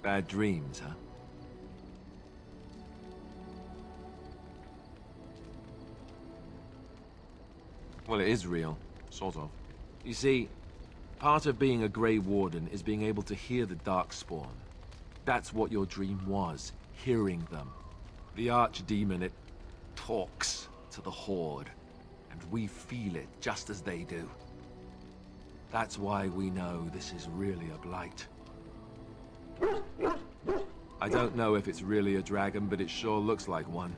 Bad dreams, huh? Well, it is real. Sort of. You see, part of being a Grey Warden is being able to hear the Darkspawn. That's what your dream was, hearing them. The Archdemon, it talks to the Horde, and we feel it just as they do. That's why we know this is really a blight. I don't know if it's really a dragon, but it sure looks like one.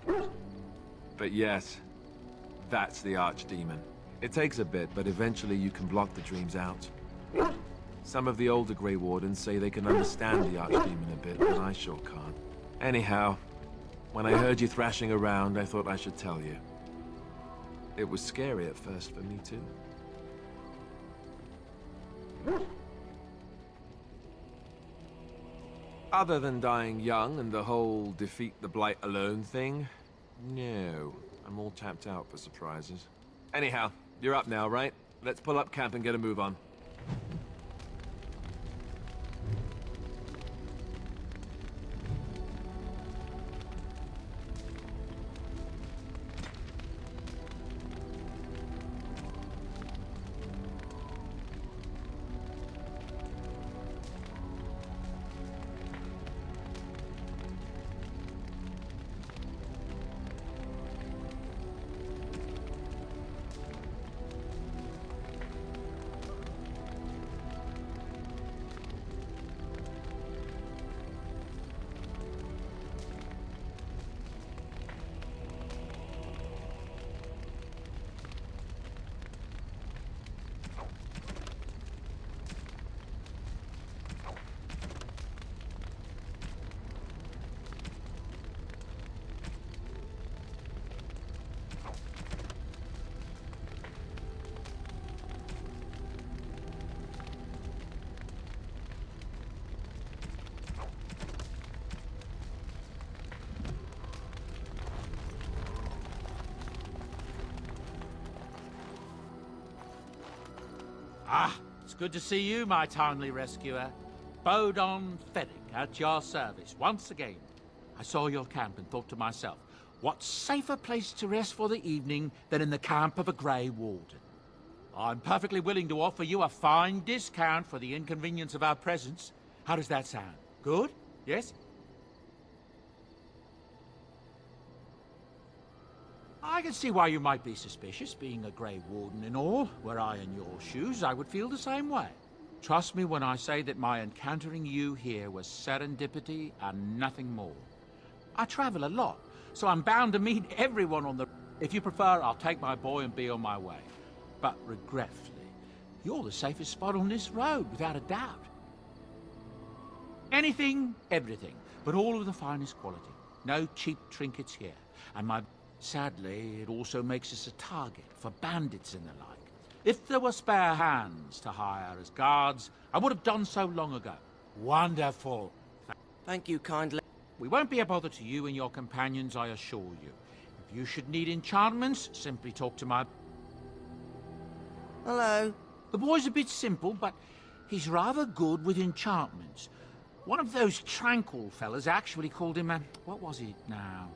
But yes, that's the Archdemon. It takes a bit, but eventually you can block the dreams out. Some of the older Grey Wardens say they can understand the Archdemon a bit, but I sure can't. Anyhow, when I heard you thrashing around, I thought I should tell you. It was scary at first for me, too. Other than dying young and the whole defeat the Blight alone thing, no. I'm all tapped out for surprises. Anyhow, you're up now, right? Let's pull up camp and get a move on. Ah, it's good to see you, my timely rescuer. Bodon Fennick at your service once again. I saw your camp and thought to myself, what safer place to rest for the evening than in the camp of a Grey Warden? I'm perfectly willing to offer you a fine discount for the inconvenience of our presence. How does that sound? Good? Yes? I can see why you might be suspicious, being a Grey Warden and all. Were I in your shoes, I would feel the same way. Trust me when I say that my encountering you here was serendipity and nothing more. I travel a lot, so I'm bound to meet everyone on the... If you prefer, I'll take my boy and be on my way. But regretfully, you're the safest spot on this road, without a doubt. Anything, everything, but all of the finest quality. No cheap trinkets here. And my... Sadly, it also makes us a target for bandits and the like. If there were spare hands to hire as guards, I would have done so long ago. Wonderful. Thank you kindly. We won't be a bother to you and your companions, I assure you. If you should need enchantments, simply talk to my... Hello. The boy's a bit simple, but he's rather good with enchantments. One of those tranquil fellas actually called him a... What was it now?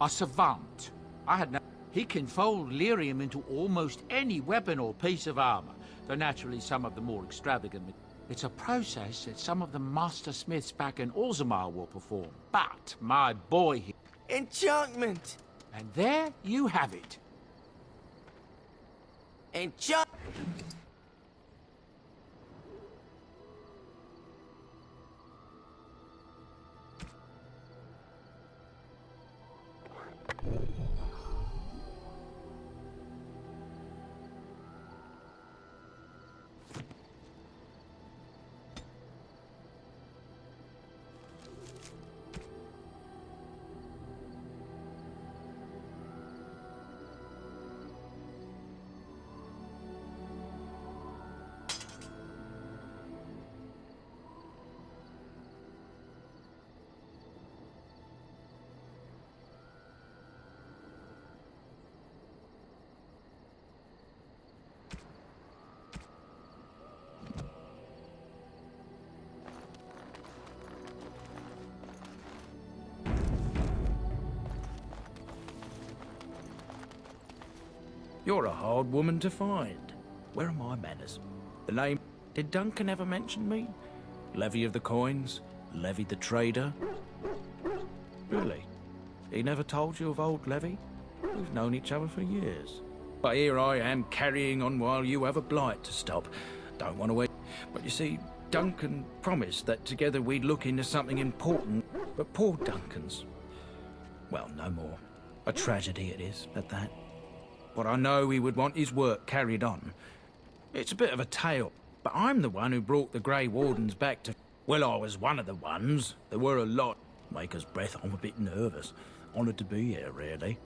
A savant. I had no... He can fold lyrium into almost any weapon or piece of armor, though naturally some of the more extravagant... It's a process that some of the master smiths back in Orzammar will perform. But my boy here... Enchantment! And there you have it. Enchant... You're a hard woman to find. Where are my manners? The name... Did Duncan ever mention me? Levy of the coins? Levy the trader? Really? He never told you of old Levy? We've known each other for years. But here I am carrying on while you have a blight to stop. Don't want to wait. But you see, Duncan promised that together we'd look into something important. But poor Duncan's... well, no more. A tragedy it is, at that. But I know he would want his work carried on. It's a bit of a tale, but I'm the one who brought the Grey Wardens back to... well, I was one of the ones. There were a lot. Maker's breath, I'm a bit nervous. Honoured to be here, really.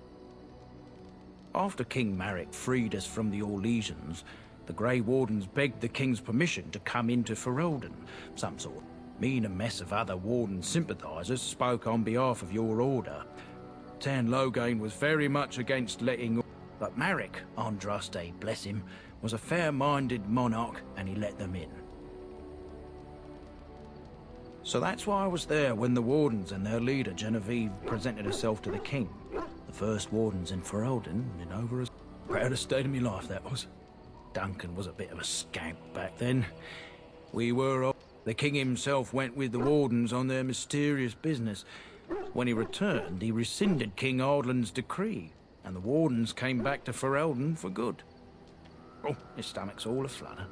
After King Marek freed us from the Orlesians, the Grey Wardens begged the King's permission to come into Ferelden. Some sort. Me and a mess of other Warden sympathisers spoke on behalf of your order. Tan Loghain was very much against letting... but Marek, Andraste, bless him, was a fair-minded monarch, and he let them in. So that's why I was there when the Wardens and their leader, Genevieve, presented herself to the King. The first Wardens in Ferelden, in over as... proudest day of my life, that was. Duncan was a bit of a scamp back then. We were... the King himself went with the Wardens on their mysterious business. When he returned, he rescinded King Ardland's decree, and the Wardens came back to Ferelden for good. Oh, your stomach's all aflutter.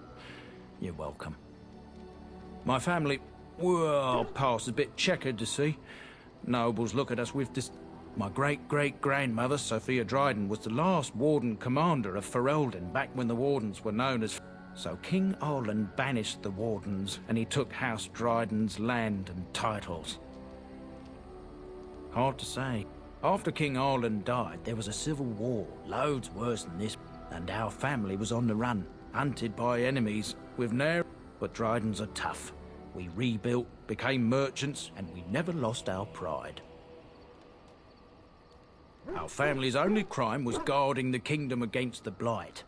You're welcome. My family, well, past a bit checkered to see. Nobles look at us with dis... My great-great-grandmother, Sophia Dryden, was the last Warden commander of Ferelden back when the Wardens were known as... So King Ardland banished the Wardens, and he took House Dryden's land and titles. Hard to say. After King Ardland died, there was a civil war, loads worse than this, and our family was on the run, hunted by enemies, with ne'er... But Drydens are tough. We rebuilt, became merchants, and we never lost our pride. Our family's only crime was guarding the kingdom against the blight.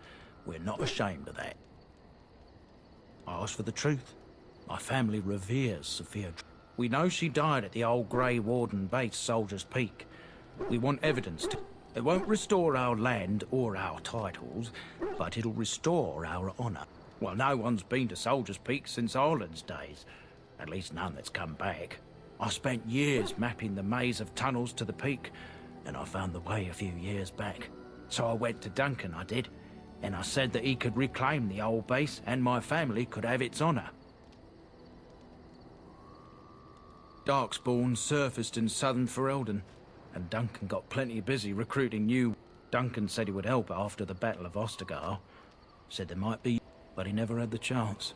We're not ashamed of that. I ask for the truth. My family reveres Sophia. We know she died at the old Grey Warden base, Soldier's Peak. We want evidence to... It won't restore our land or our titles, but it'll restore our honour. Well, no one's been to Soldier's Peak since Ireland's days. At least none that's come back. I spent years mapping the maze of tunnels to the peak, and I found the way a few years back. So I went to Duncan, I did, and I said that he could reclaim the old base and my family could have its honour. Darkspawn surfaced in southern Ferelden, and Duncan got plenty busy recruiting new... Duncan said he would help after the Battle of Ostergar. Said there might be, but he never had the chance.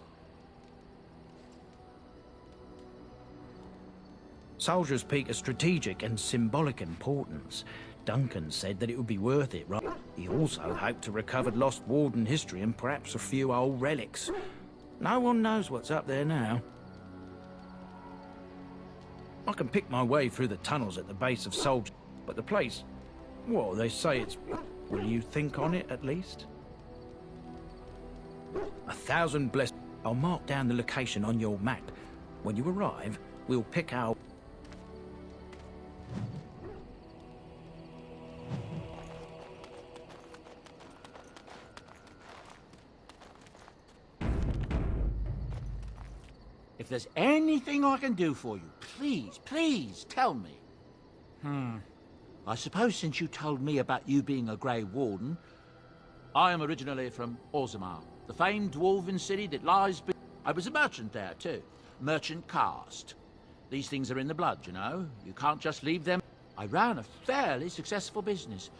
Soldier's Peak is strategic and symbolic importance. Duncan said that it would be worth it, right? He also hoped to recover lost Warden history and perhaps a few old relics. No one knows what's up there now. I can pick my way through the tunnels at the base of Soldier, but the place... well, they say it's... Will you think on it, at least? 1,000 bless... I'll mark down the location on your map. When you arrive, we'll pick our... If there's anything I can do for you, please, please tell me. I suppose since you told me about you being a Grey Warden, I am originally from Orzammar, the famed dwarven city that lies I was a merchant there, too. Merchant caste. These things are in the blood, you know. You can't just leave them. I ran a fairly successful business.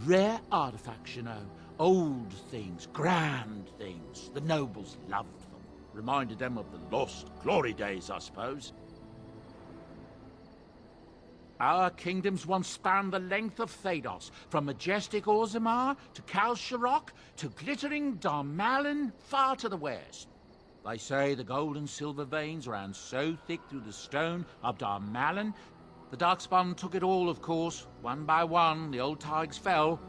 Rare artifacts, you know. Old things, grand things. The nobles loved them. Reminded them of the lost glory days, I suppose. Our kingdoms once spanned the length of Thados, from majestic Orzammar to Kal Sharok to glittering Darmalin far to the west. They say the gold and silver veins ran so thick through the stone of Darmalin, the Darkspawn took it all, of course. One by one, the old Tigers fell,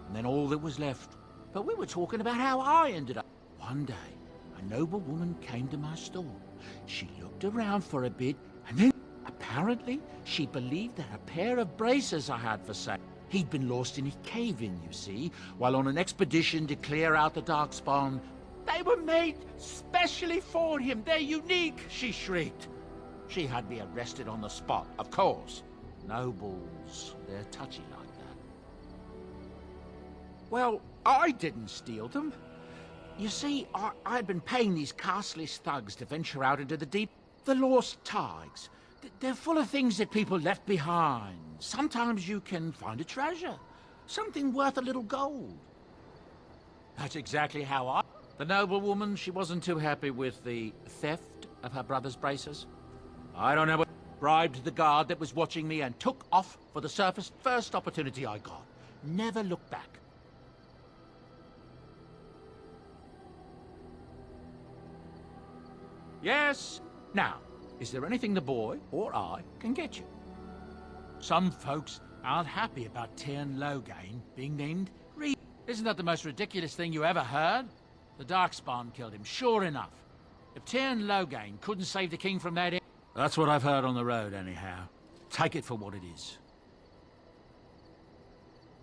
and then all that was left. But we were talking about how I ended up. One day, a noble woman came to my stall. She looked around for a bit, and then, apparently, she believed that a pair of braces I had for sale. He'd been lost in a cave-in, you see, while on an expedition to clear out the Darkspawn. They were made specially for him. They're unique, she shrieked. She had me arrested on the spot, of course. Nobles, they're touchy like that. Well, I didn't steal them. You see, I'd been paying these castless thugs to venture out into the deep. The lost tides. They're full of things that people left behind. Sometimes you can find a treasure. Something worth a little gold. That's exactly how I... The noblewoman, she wasn't too happy with the theft of her brother's braces. I don't know what... Bribed the guard that was watching me and took off for the surface first opportunity I got. Never looked back. Yes. Now, is there anything the boy or I can get you? Some folks aren't happy about Tern Loghain being named Reed. Isn't that the most ridiculous thing you ever heard? The Darkspawn killed him, sure enough. If Tern Loghain couldn't save the king from that... That's what I've heard on the road, anyhow. Take it for what it is.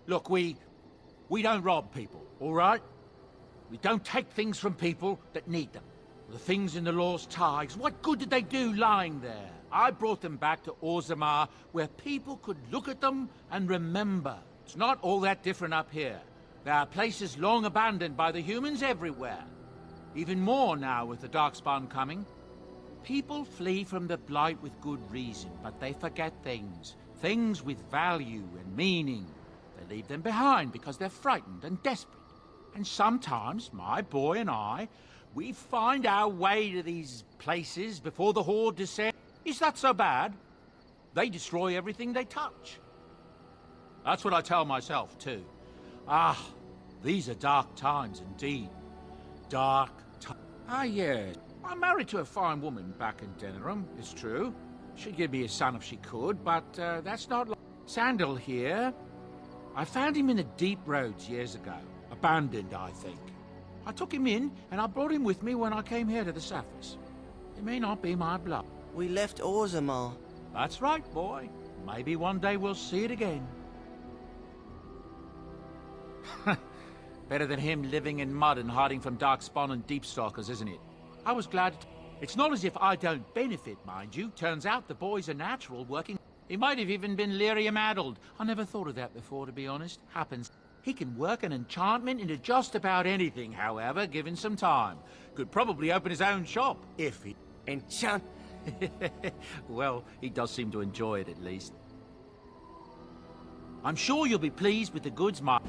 Look, we don't rob people, all right? We don't take things from people that need them. The things in the lost tides, what good did they do lying there? I brought them back to Orzammar, where people could look at them and remember. It's not all that different up here. There are places long abandoned by the humans everywhere. Even more now with the Darkspawn coming. People flee from the Blight with good reason, but they forget things. Things with value and meaning. They leave them behind because they're frightened and desperate. And sometimes, my boy and I, we find our way to these places before the Horde descends. Is that so bad? They destroy everything they touch. That's what I tell myself, too. Ah, these are dark times indeed. Dark times. Ah, yes. I'm married to a fine woman back in Denerim, it's true. She'd give me a son if she could, but that's not like... Sandal here. I found him in the deep roads years ago. Abandoned, I think. I took him in, and I brought him with me when I came here to the surface. It may not be my blood. We left Orzammar. That's right, boy. Maybe one day we'll see it again. Better than him living in mud and hiding from Darkspawn and Deepstalkers, isn't it? I was glad... It's not as if I don't benefit, mind you. Turns out the boy's a natural working... He might have even been lyrium-addled. I never thought of that before, to be honest. Happens. He can work an enchantment into just about anything, however, given some time. Could probably open his own shop, if he... Enchant... Well, he does seem to enjoy it, at least. I'm sure you'll be pleased with the goods, Mark.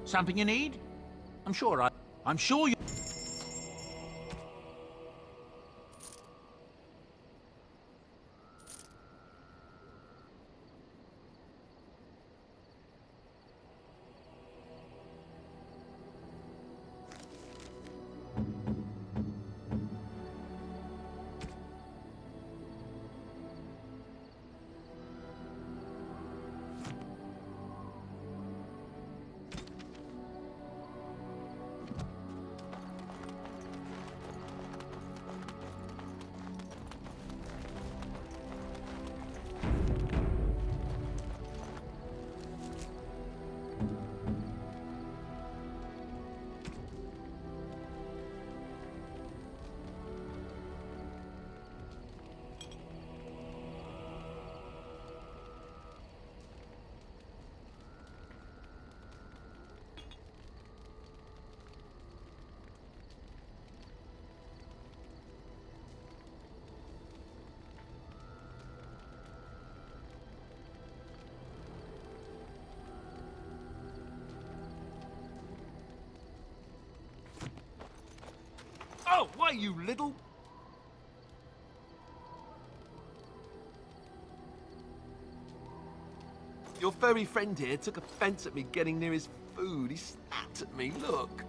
Something you need? I'm sure you... Oh, why, you little... Your furry friend here took offense at me getting near his food. He snapped at me, look.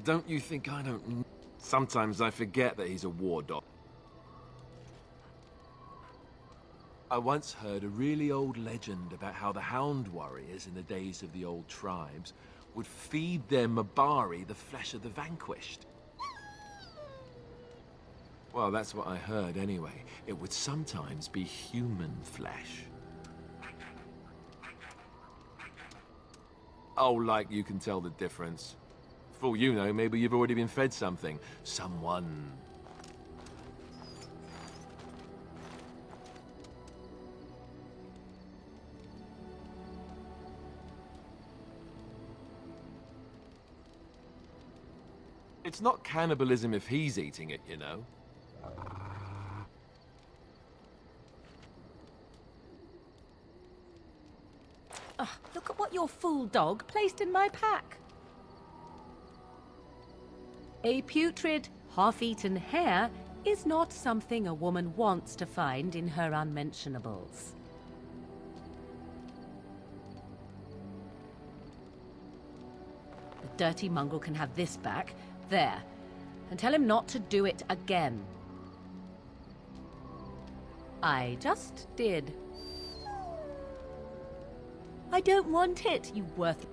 Don't you think I don't... Sometimes I forget that he's a war dog. I once heard a really old legend about how the hound warriors in the days of the old tribes would feed their Mabari the flesh of the vanquished. Well, that's what I heard anyway. It would sometimes be human flesh. Oh, like you can tell the difference. For all you know, maybe you've already been fed something. Someone. It's not cannibalism if he's eating it, you know. Ugh, look at what your fool dog placed in my pack. A putrid, half-eaten hare is not something a woman wants to find in her unmentionables. The dirty mongrel can have this back. There. And tell him not to do it again. I just did. I don't want it, you worthless...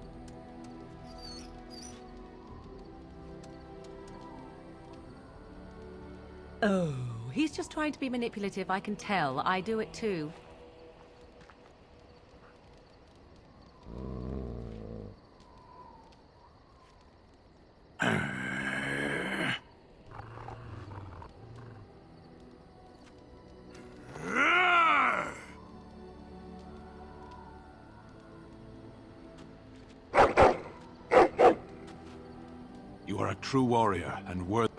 Oh, he's just trying to be manipulative, I can tell. I do it too. You are a true warrior and worth...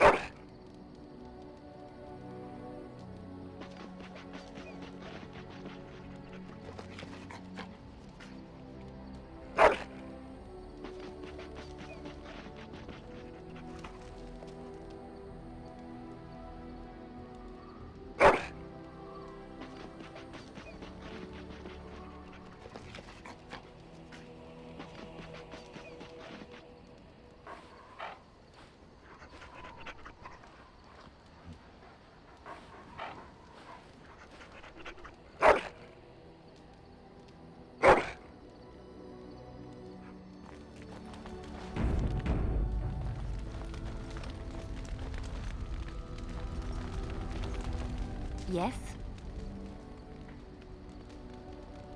Yes?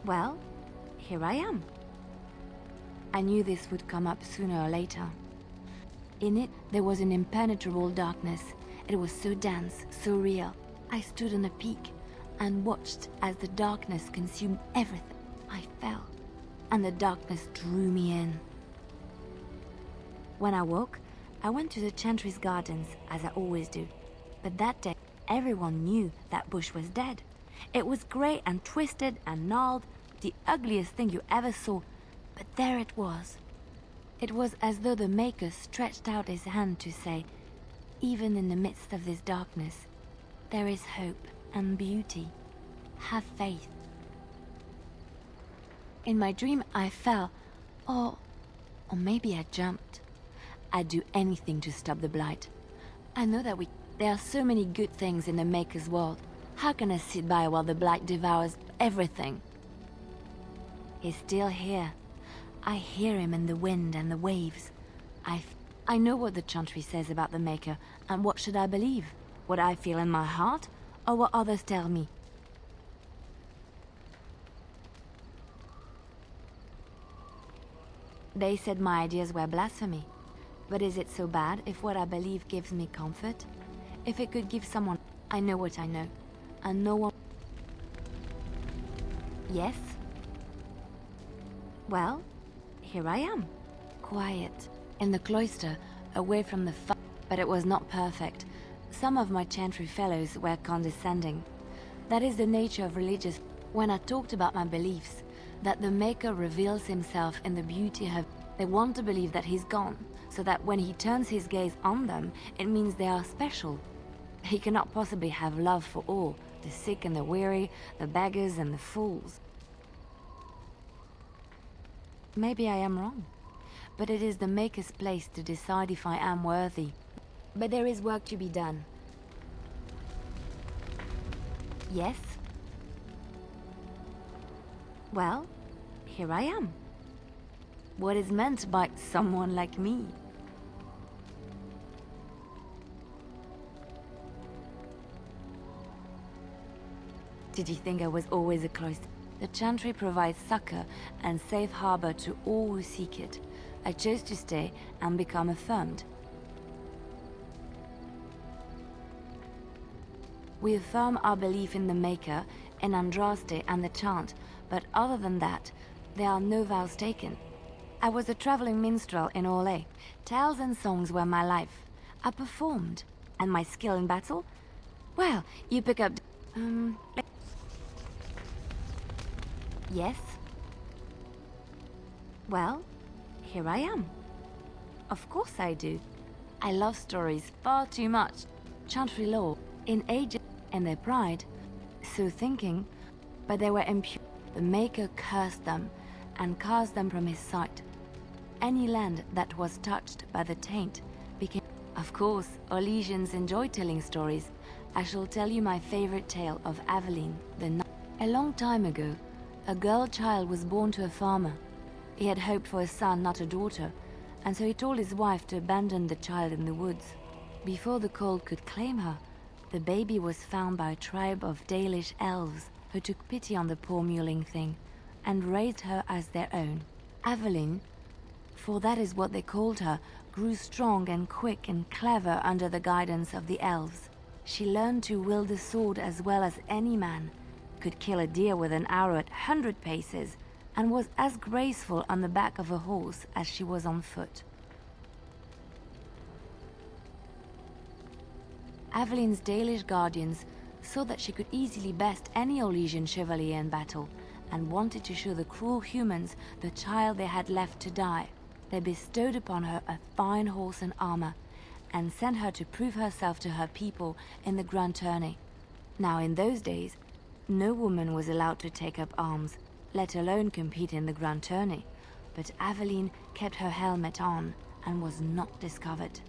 Well, here I am. I knew this would come up sooner or later. In it, there was an impenetrable darkness. It was so dense, so real. I stood on a peak and watched as the darkness consumed everything. I fell, and the darkness drew me in. When I woke, I went to the Chantry's gardens, as I always do. But that day, everyone knew that bush was dead. It was grey and twisted and gnarled, the ugliest thing you ever saw, but there it was. It was as though the Maker stretched out his hand to say, even in the midst of this darkness, there is hope and beauty. Have faith. In my dream, I fell, or maybe I jumped. I'd do anything to stop the blight. I know that there are so many good things in the Maker's world. How can I sit by while the blight devours everything? He's still here. I hear him in the wind and the waves. I know what the chantry says about the Maker, and what should I believe? What I feel in my heart, or what others tell me? They said my ideas were blasphemy. But is it so bad if what I believe gives me comfort? If it could give someone... I know what I know, and no one... Yes? Well, here I am. Quiet. In the cloister, away from the but it was not perfect. Some of my chantry fellows were condescending. That is the nature of religious... When I talked about my beliefs, that the Maker reveals himself in the beauty of... They want to believe that he's gone, so that when he turns his gaze on them, it means they are special. He cannot possibly have love for all, the sick and the weary, the beggars and the fools. Maybe I am wrong, but it is the Maker's place to decide if I am worthy. But there is work to be done. Yes? Well, here I am. What is meant by someone like me? Did you think I was always a cloister? The chantry provides succor and safe harbor to all who seek it. I chose to stay and become affirmed. We affirm our belief in the Maker, in Andraste and the chant, but other than that, there are no vows taken. I was a traveling minstrel in Orlais. Tales and songs were my life. I performed. And my skill in battle? Well, you pick up... Yes? Well, here I am. Of course I do. I love stories far too much. Chantry lore, in age and their pride, so thinking, but they were impure. The Maker cursed them and cast them from his sight. Any land that was touched by the taint became... Of course, Orlesians enjoy telling stories. I shall tell you my favorite tale of Aveline, the nun. A long time ago, a girl child was born to a farmer. He had hoped for a son, not a daughter, and so he told his wife to abandon the child in the woods. Before the cold could claim her, the baby was found by a tribe of Dalish elves who took pity on the poor mewling thing and raised her as their own. Aveline, for that is what they called her, grew strong and quick and clever under the guidance of the elves. She learned to wield the sword as well as any man, could kill a deer with an arrow at 100 paces, and was as graceful on the back of a horse as she was on foot. Aveline's Dalish guardians saw that she could easily best any Orlesian chevalier in battle, and wanted to show the cruel humans the child they had left to die. They bestowed upon her a fine horse and armor, and sent her to prove herself to her people in the grand tourney. Now in those days, no woman was allowed to take up arms, let alone compete in the grand tourney, but Aveline kept her helmet on and was not discovered.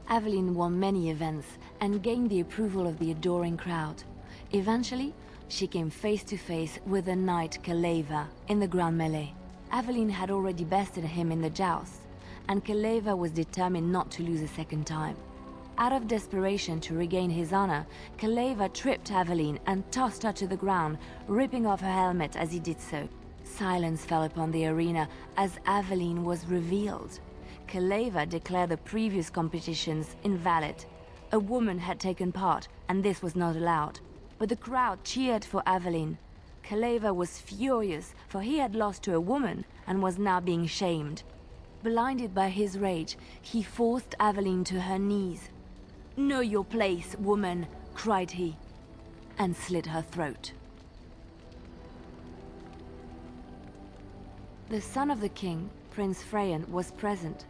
Aveline won many events and gained the approval of the adoring crowd. Eventually, she came face to face with the knight Kaleva in the grand melee. Aveline had already bested him in the joust, and Kaleva was determined not to lose a second time. Out of desperation to regain his honor, Kaleva tripped Aveline and tossed her to the ground, ripping off her helmet as he did so. Silence fell upon the arena as Aveline was revealed. Kaleva declared the previous competitions invalid. A woman had taken part, and this was not allowed. But the crowd cheered for Aveline. Kaleva was furious, for he had lost to a woman and was now being shamed. Blinded by his rage, he forced Aveline to her knees. "Know your place, woman," cried he. and slit her throat. The son of the king, Prince Freyan, was present.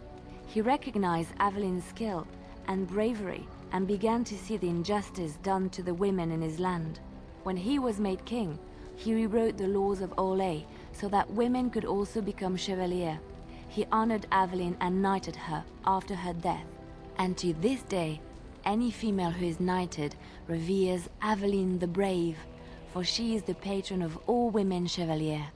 He recognized Avelin's skill and bravery and began to see the injustice done to the women in his land. When he was made king, he rewrote the laws of Olay so that women could also become chevalier. He honored Avelin and knighted her after her death. And to this day, any female who is knighted reveres Avelin the Brave, for she is the patron of all women chevalier.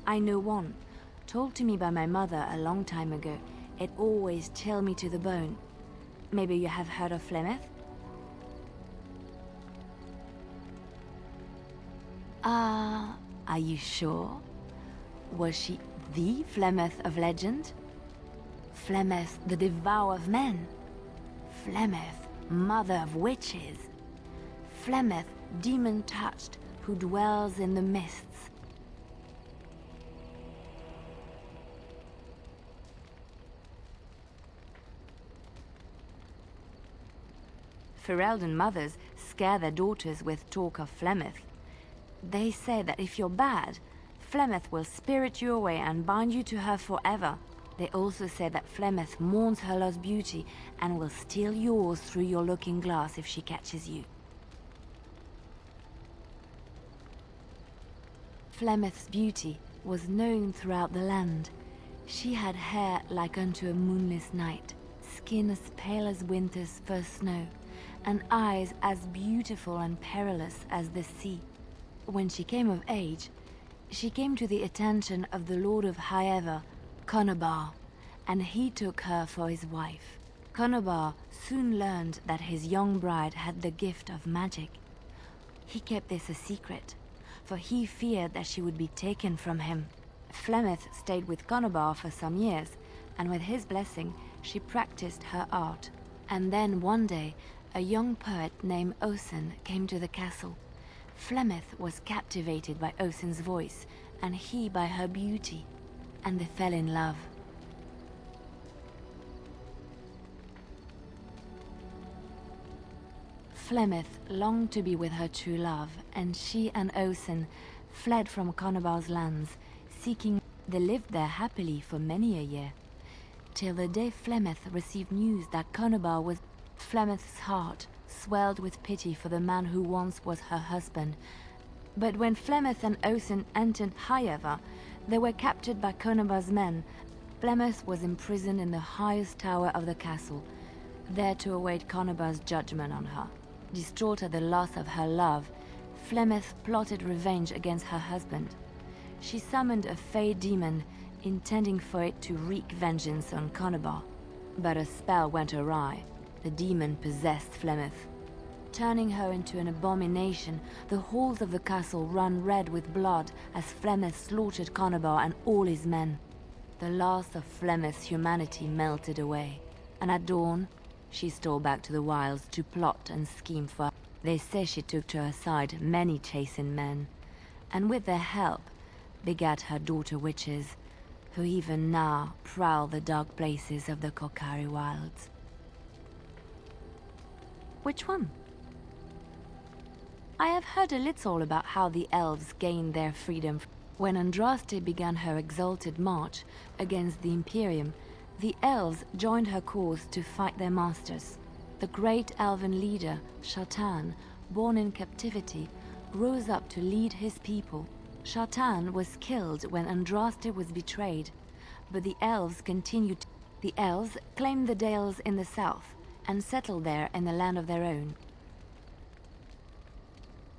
I know one, told to me by my mother a long time ago. It always chilled me to the bone. Maybe you have heard of Flemeth? Are you sure? Was she the Flemeth of legend? Flemeth, the devourer of men? Flemeth, mother of witches? Flemeth, demon-touched, who dwells in the mists? Ferelden mothers scare their daughters with talk of Flemeth. They say that if you're bad, Flemeth will spirit you away and bind you to her forever. They also say that Flemeth mourns her lost beauty and will steal yours through your looking glass if she catches you. Flemeth's beauty was known throughout the land. She had hair like unto a moonless night, skin as pale as winter's first snow, and eyes as beautiful and perilous as the sea. When she came of age, she came to the attention of the Lord of Highever, Conobar, and he took her for his wife. Conobar soon learned that his young bride had the gift of magic. He kept this a secret, for he feared that she would be taken from him. Flemeth stayed with Conobar for some years, and with his blessing, she practiced her art. And then one day, a young poet named Osen came to the castle. Flemeth was captivated by Osen's voice, and he by her beauty, and they fell in love. Flemeth longed to be with her true love, and she and Osen fled from Conobar's lands, seeking. They lived there happily for many a year, till the day Flemeth received news that Conobar was. Flemeth's heart swelled with pity for the man who once was her husband. But when Flemeth and Osen entered Highever, they were captured by Conobar's men. Flemeth was imprisoned in the highest tower of the castle, there to await Conobar's judgment on her. Distraught at the loss of her love, Flemeth plotted revenge against her husband. She summoned a fey demon, intending for it to wreak vengeance on Conobar. But a spell went awry. The demon possessed Flemeth. Turning her into an abomination, the halls of the castle ran red with blood as Flemeth slaughtered Conobar and all his men. The last of Flemeth's humanity melted away, and at dawn, she stole back to the wilds to plot and scheme for. They say she took to her side many chastened men, and with their help, begat her daughter witches, who even now prowl the dark places of the Korcari wilds. Which one? I have heard a little about how the elves gained their freedom. When Andraste began her exalted march against the Imperium, the elves joined her cause to fight their masters. The great elven leader, Shatan, born in captivity, rose up to lead his people. Shatan was killed when Andraste was betrayed, but the elves continued. The elves claimed the Dales in the south and settled there in the land of their own.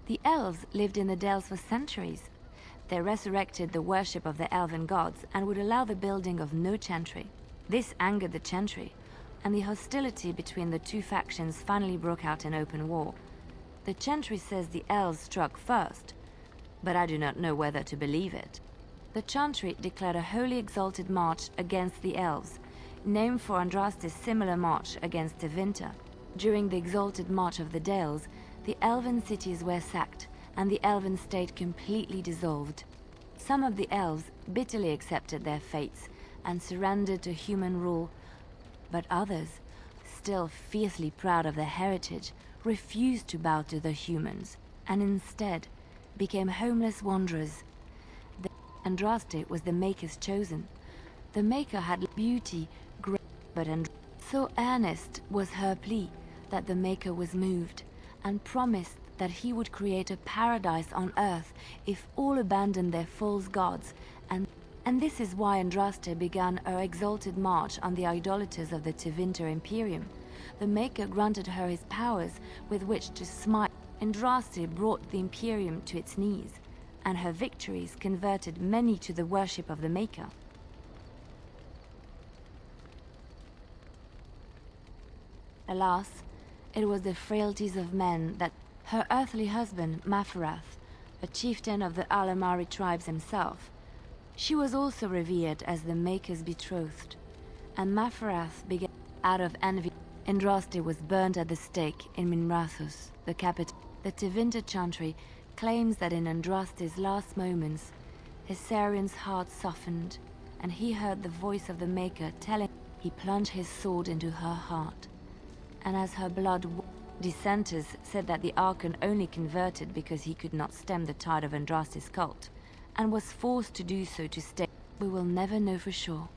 The elves lived in the Dales for centuries. They resurrected the worship of the elven gods and would allow the building of no chantry. This angered the chantry, and the hostility between the two factions finally broke out in open war. The chantry says the elves struck first, but I do not know whether to believe it. The chantry declared a wholly exalted march against the elves, named for Andraste's similar march against Tevinter. During the exalted march of the Dales, the elven cities were sacked and the elven state completely dissolved. Some of the elves bitterly accepted their fates and surrendered to human rule, but others, still fiercely proud of their heritage, refused to bow to the humans and instead became homeless wanderers. Andraste was the Maker's chosen. The Maker had beauty, grace, and so earnest was her plea that the Maker was moved and promised that he would create a paradise on earth if all abandoned their false gods, and this is why Andraste began her exalted march on the idolaters of the Tevinter Imperium. The Maker granted her his powers with which to smite. Andraste brought the Imperium to its knees, and her victories converted many to the worship of the Maker. Alas, it was the frailties of men that her earthly husband, Mafarath, a chieftain of the Alamari tribes himself. She was also revered as the Maker's betrothed, and Mafarath began out of envy. Andraste was burned at the stake in Minrathus, the capital. The Tevinter Chantry claims that in Andraste's last moments, Hessarian's heart softened, and he heard the voice of the Maker telling him. He plunged his sword into her heart, and as her blood dissenters said that the Archon only converted because he could not stem the tide of Andraste's cult, and was forced to do so to stay. We will never know for sure.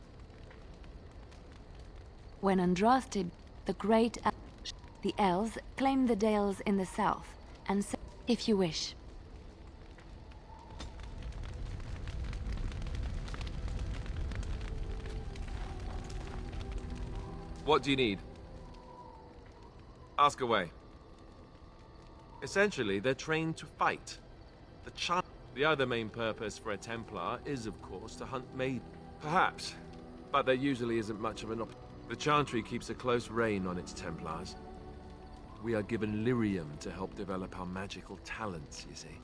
When Andraste, the elves claimed the dales in the south, and said, if you wish. What do you need? Ask away. Essentially, they're trained to fight. The other main purpose for a Templar is, of course, to hunt maidens. Perhaps, but there usually isn't much of an The Chantry keeps a close rein on its Templars. We are given lyrium to help develop our magical talents, you see.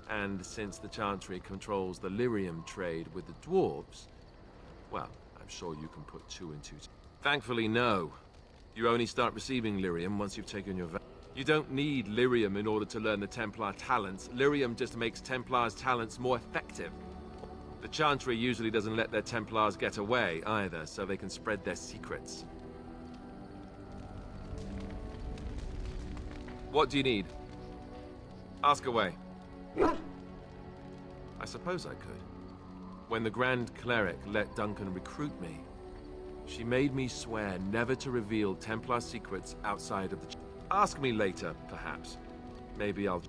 And since the Chantry controls the lyrium trade with the dwarves, well, I'm sure you can put two and two. Thankfully, no. You only start receiving lyrium once you've taken your vow. You don't need lyrium in order to learn the Templar talents. Lyrium just makes Templars' talents more effective. The Chantry usually doesn't let their Templars get away either, so they can spread their secrets. What do you need? Ask away. I suppose I could. When the Grand Cleric let Duncan recruit me, she made me swear never to reveal Templar secrets outside of the... Ask me later, perhaps. Maybe I'll...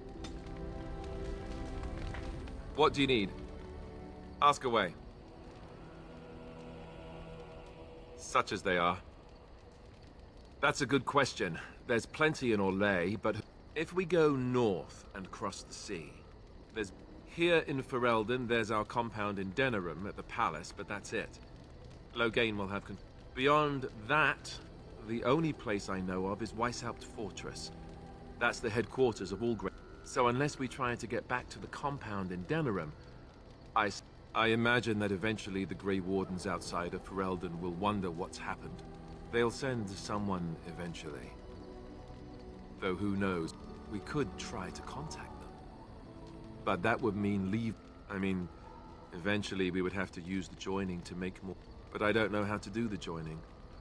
What do you need? Ask away. Such as they are. That's a good question. There's plenty in Orlais, but if we go north and cross the sea, there's... Here in Ferelden, there's our compound in Denerim at the palace, but that's it. Loghain will have... Beyond that, the only place I know of is Weishaupt Fortress. That's the headquarters of all Grey. So unless we try to get back to the compound in Denerim, I imagine that eventually the Grey Wardens outside of Ferelden will wonder what's happened. They'll send someone eventually. Though who knows, we could try to contact them. But that would mean leave... I mean, eventually we would have to use the joining to make more... But I don't know how to do the joining,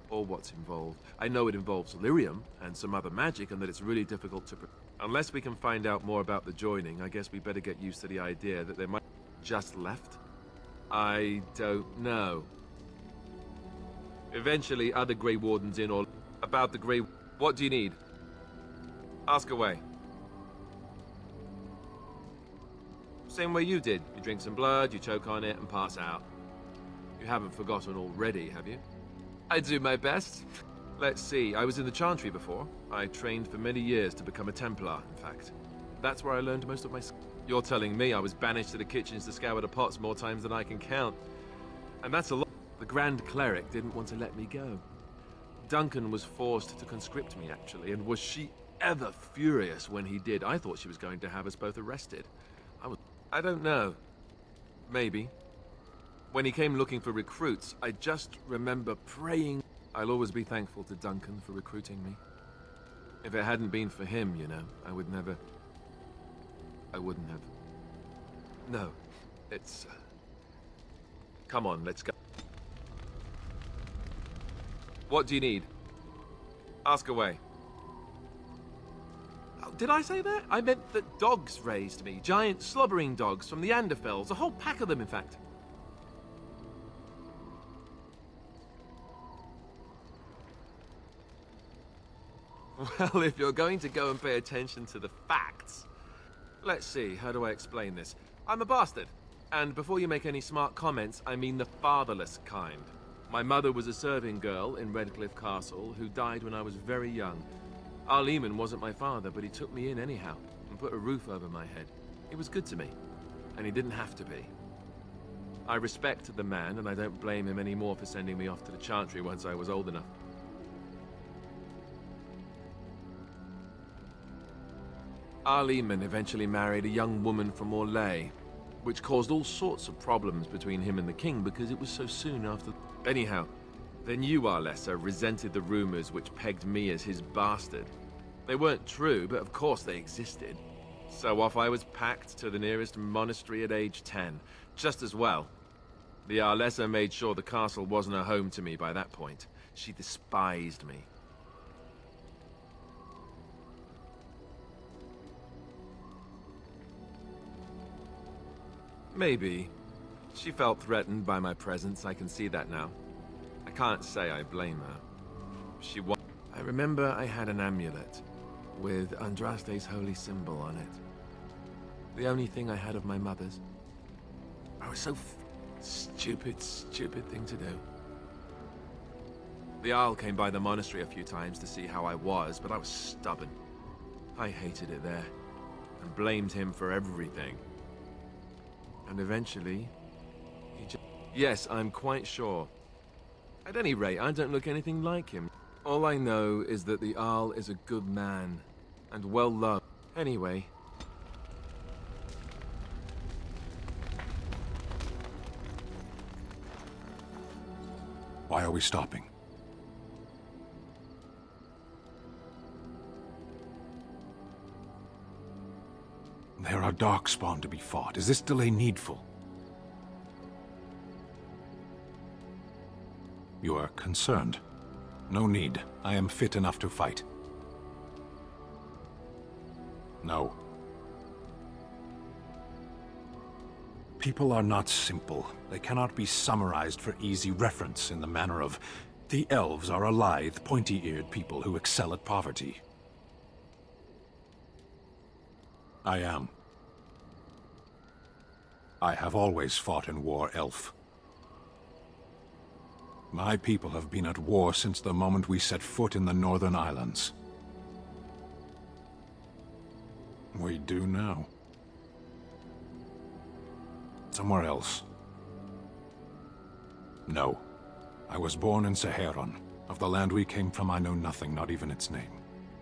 or what's involved. I know it involves lyrium and some other magic, and that it's really difficult to... Unless we can find out more about the joining, I guess we better get used to the idea that they might... Just left? I don't know. Eventually, other Grey Wardens in or... About the Grey... What do you need? Ask away. Same way you did. You drink some blood, you choke on it, and pass out. You haven't forgotten already, have you? I do my best. Let's see, I was in the Chantry before. I trained for many years to become a Templar, in fact. That's where I learned most of my skills. You're telling me I was banished to the kitchens to scour the pots more times than I can count. And that's a lot. The Grand Cleric didn't want to let me go. Duncan was forced to conscript me, actually, and was she ever furious when he did? I thought she was going to have us both arrested. I don't know. Maybe. When he came looking for recruits, I just remember praying. I'll always be thankful to Duncan for recruiting me. If it hadn't been for him, you know, I wouldn't have... No, it's... Come on, let's go. What do you need? Ask away. Oh, did I say that? I meant that dogs raised me. Giant slobbering dogs from the Anderfells. A whole pack of them, in fact. Well, if you're going to go and pay attention to the facts... Let's see, how do I explain this? I'm a bastard. And before you make any smart comments, I mean the fatherless kind. My mother was a serving girl in Redcliffe Castle who died when I was very young. Our Lehman wasn't my father, but he took me in anyhow and put a roof over my head. He was good to me, and he didn't have to be. I respect the man, and I don't blame him anymore for sending me off to the Chantry once I was old enough. Our Lehman eventually married a young woman from Orlais, which caused all sorts of problems between him and the king because it was so soon after... Anyhow, then you, Arlessa, resented the rumors which pegged me as his bastard. They weren't true, but of course they existed. So off I was packed to the nearest monastery at age 10. Just as well. The Arlessa made sure the castle wasn't a home to me by that point. She despised me. Maybe. She felt threatened by my presence, I can see that now. I can't say I blame her. I remember I had an amulet with Andraste's holy symbol on it. The only thing I had of my mother's. I was so stupid thing to do. The Jarl came by the monastery a few times to see how I was, but I was stubborn. I hated it there, and blamed him for everything. And eventually, he just... Yes, I'm quite sure. At any rate, I don't look anything like him. All I know is that the Jarl is a good man, and well loved. Anyway... Why are we stopping? There are darkspawn to be fought. Is this delay needful? You are concerned. No need. I am fit enough to fight. No. People are not simple. They cannot be summarized for easy reference in the manner of, the elves are a lithe, pointy-eared people who excel at poverty. I am. I have always fought in war, elf. My people have been at war since the moment we set foot in the Northern Islands. We do now. Somewhere else. No. I was born in Seheron. Of the land we came from, I know nothing, not even its name.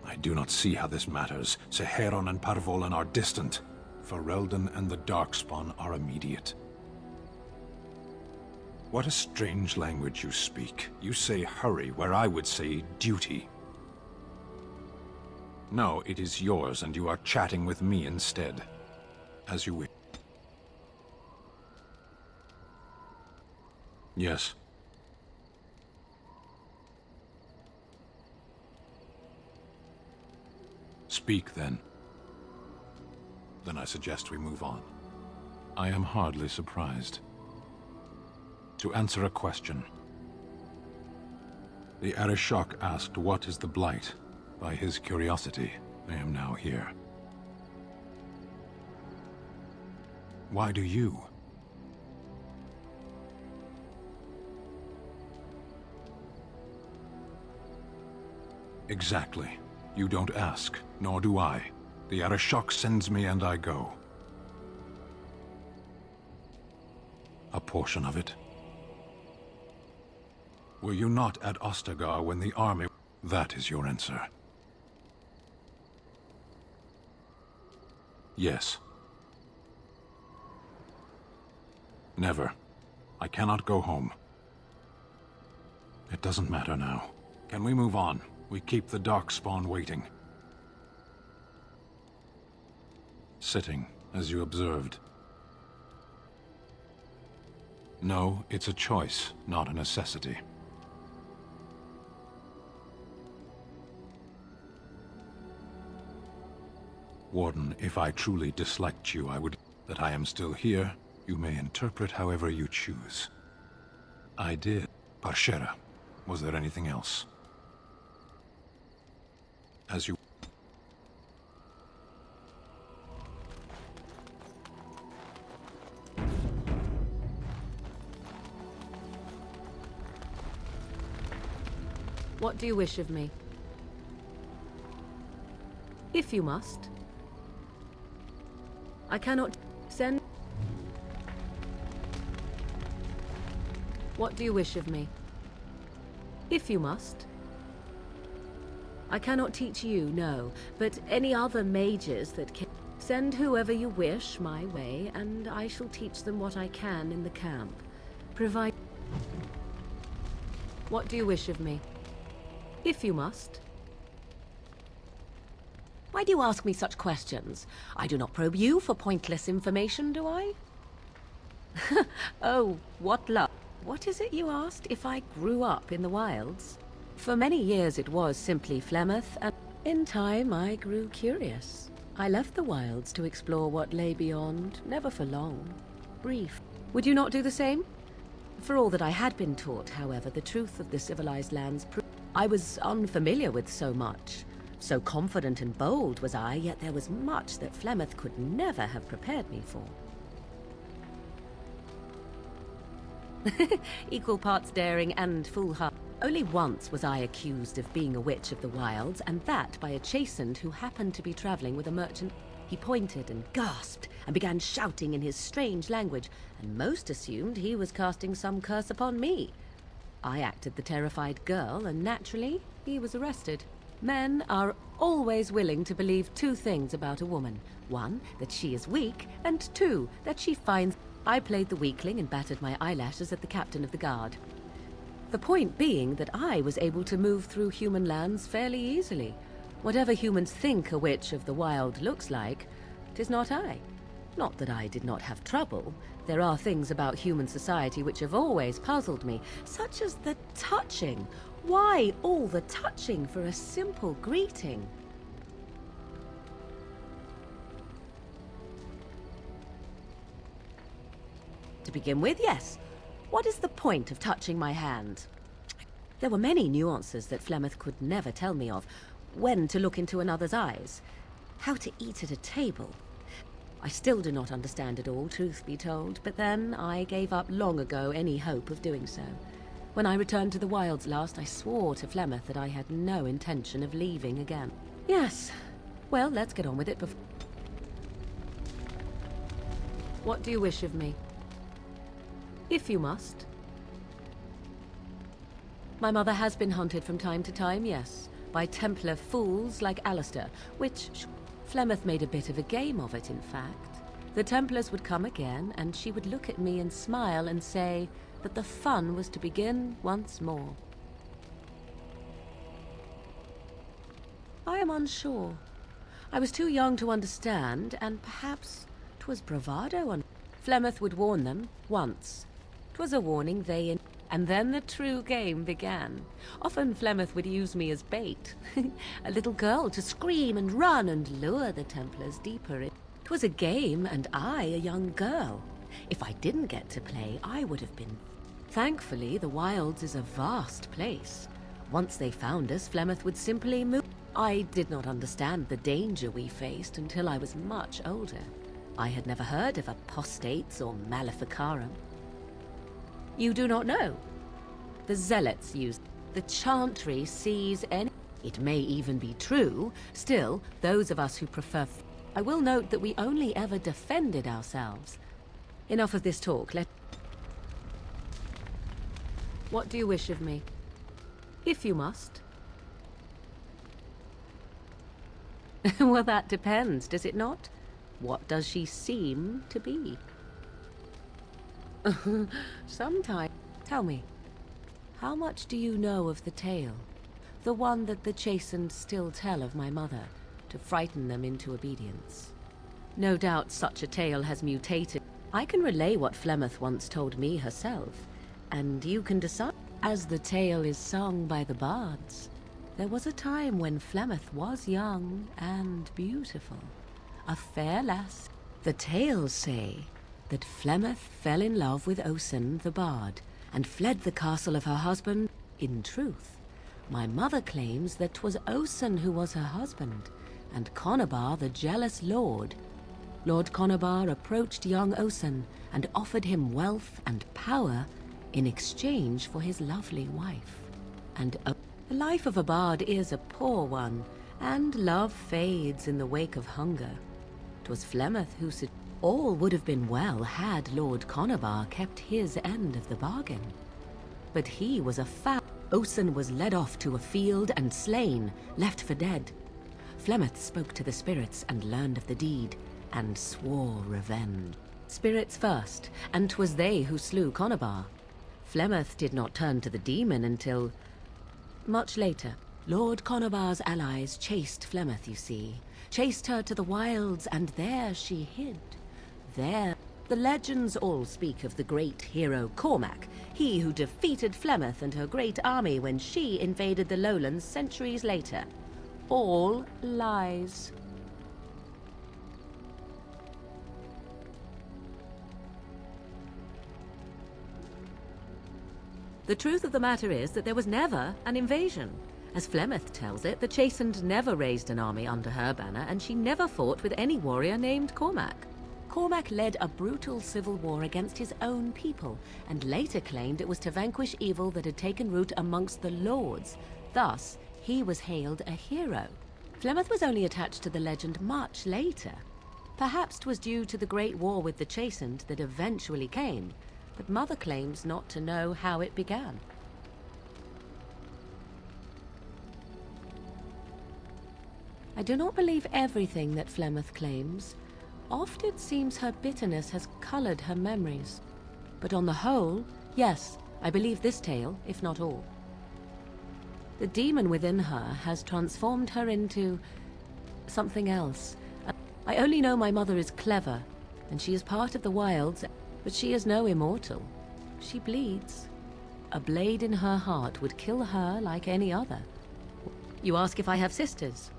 I do not see how this matters. Seheron and Parvolan are distant. Ferelden and the Darkspawn are immediate. What a strange language you speak. You say hurry, where I would say duty. No, it is yours, and you are chatting with me instead. As you wish. Yes. Speak, then. Then I suggest we move on. I am hardly surprised. To answer a question. The Arishok asked what is the Blight. By his curiosity, I am now here. Why do you? Exactly. You don't ask, nor do I. The Arishok sends me and I go. A portion of it. Were you not at Ostagar when the army... That is your answer. Yes. Never. I cannot go home. It doesn't matter now. Can we move on? We keep the Darkspawn waiting. Sitting, as you observed. No, it's a choice, not a necessity. Warden, if I truly disliked you, I would... That I am still here, you may interpret however you choose. I did. Parshera. Was there anything else? As you... What do you wish of me? If you must. I cannot send... What do you wish of me? If you must. I cannot teach you, no, but any other mages that can... Send whoever you wish my way, and I shall teach them what I can in the camp. Provide... What do you wish of me? If you must. Why do you ask me such questions? I do not probe you for pointless information, do I? Oh, what luck. What is it you asked if I grew up in the wilds? For many years it was simply Flemeth, and in time I grew curious. I left the wilds to explore what lay beyond, never for long. Brief. Would you not do the same? For all that I had been taught, however, the truth of the civilized lands I was unfamiliar with so much. So confident and bold was I, yet there was much that Flemeth could never have prepared me for. Equal parts daring and foolhardy. Only once was I accused of being a witch of the wilds, and that by a chastened who happened to be traveling with a merchant. He pointed and gasped and began shouting in his strange language, and most assumed he was casting some curse upon me. I acted the terrified girl, and naturally, he was arrested. Men are always willing to believe two things about a woman. One, that she is weak, and two, that she finds... I played the weakling and battered my eyelashes at the captain of the guard. The point being that I was able to move through human lands fairly easily. Whatever humans think a witch of the wild looks like, 'tis not I. Not that I did not have trouble. There are things about human society which have always puzzled me, such as the touching. Why all the touching for a simple greeting? To begin with, yes. What is the point of touching my hand? There were many nuances that Flemeth could never tell me of. When to look into another's eyes. How to eat at a table. I still do not understand it all, truth be told, but then I gave up long ago any hope of doing so. When I returned to the wilds last, I swore to Flemeth that I had no intention of leaving again. Yes. Well, let's get on with it before... What do you wish of me? If you must. My mother has been hunted from time to time, yes, by Templar fools like Alistair, which Flemeth made a bit of a game of it, in fact. The Templars would come again, and she would look at me and smile and say that the fun was to begin once more. I am unsure. I was too young to understand, and perhaps 'twas bravado on... Flemeth would warn them, once. 'Twas a warning they... And then the true game began. Often Flemeth would use me as bait. A little girl to scream and run and lure the Templars deeper in. 'Twas a game, and I a young girl. If I didn't get to play, I would have been... Thankfully, the wilds is a vast place. Once they found us, Flemeth would simply move... I did not understand the danger we faced until I was much older. I had never heard of apostates or maleficarum. You do not know? The zealots use... The chantry sees any... It may even be true. Still, those of us who prefer... I will note that we only ever defended ourselves. Enough of this talk, What do you wish of me? If you must. Well, that depends, does it not? What does she seem to be? Sometime. Tell me, how much do you know of the tale? The one that the chastened still tell of my mother, to frighten them into obedience. No doubt such a tale has mutated. I can relay what Flemeth once told me herself, and you can decide. As the tale is sung by the bards, there was a time when Flemeth was young and beautiful, a fair lass. The tales say that Flemeth fell in love with Osen the bard, and fled the castle of her husband. In truth, my mother claims that 'twas Osen who was her husband, and Conabar the jealous lord. Lord Conabar approached young Osen and offered him wealth and power in exchange for his lovely wife. And the life of a bard is a poor one, and love fades in the wake of hunger. 'Twas Flemeth who said all would have been well had Lord Conabar kept his end of the bargain. But he was a foul. Osen was led off to a field and slain, left for dead. Flemeth spoke to the spirits and learned of the deed, and swore revenge. Spirits first, and 'twas they who slew Conabar. Flemeth did not turn to the demon until much later. Lord Conabar's allies chased Flemeth, you see. Chased her to the wilds, and there she hid. There, the legends all speak of the great hero Cormac, he who defeated Flemeth and her great army when she invaded the lowlands centuries later. All lies. The truth of the matter is that there was never an invasion. As Flemeth tells it, the Chastened never raised an army under her banner, and she never fought with any warrior named Cormac. Cormac led a brutal civil war against his own people, and later claimed it was to vanquish evil that had taken root amongst the lords. Thus, he was hailed a hero. Flemeth was only attached to the legend much later. Perhaps 'twas due to the great war with the Chastened that eventually came, but Mother claims not to know how it began. I do not believe everything that Flemeth claims. Oft it seems her bitterness has colored her memories. But on the whole, yes, I believe this tale, if not all. The demon within her has transformed her into something else. I only know my mother is clever, and she is part of the wilds, but she is no immortal. She bleeds. A blade in her heart would kill her like any other. You ask if I have sisters?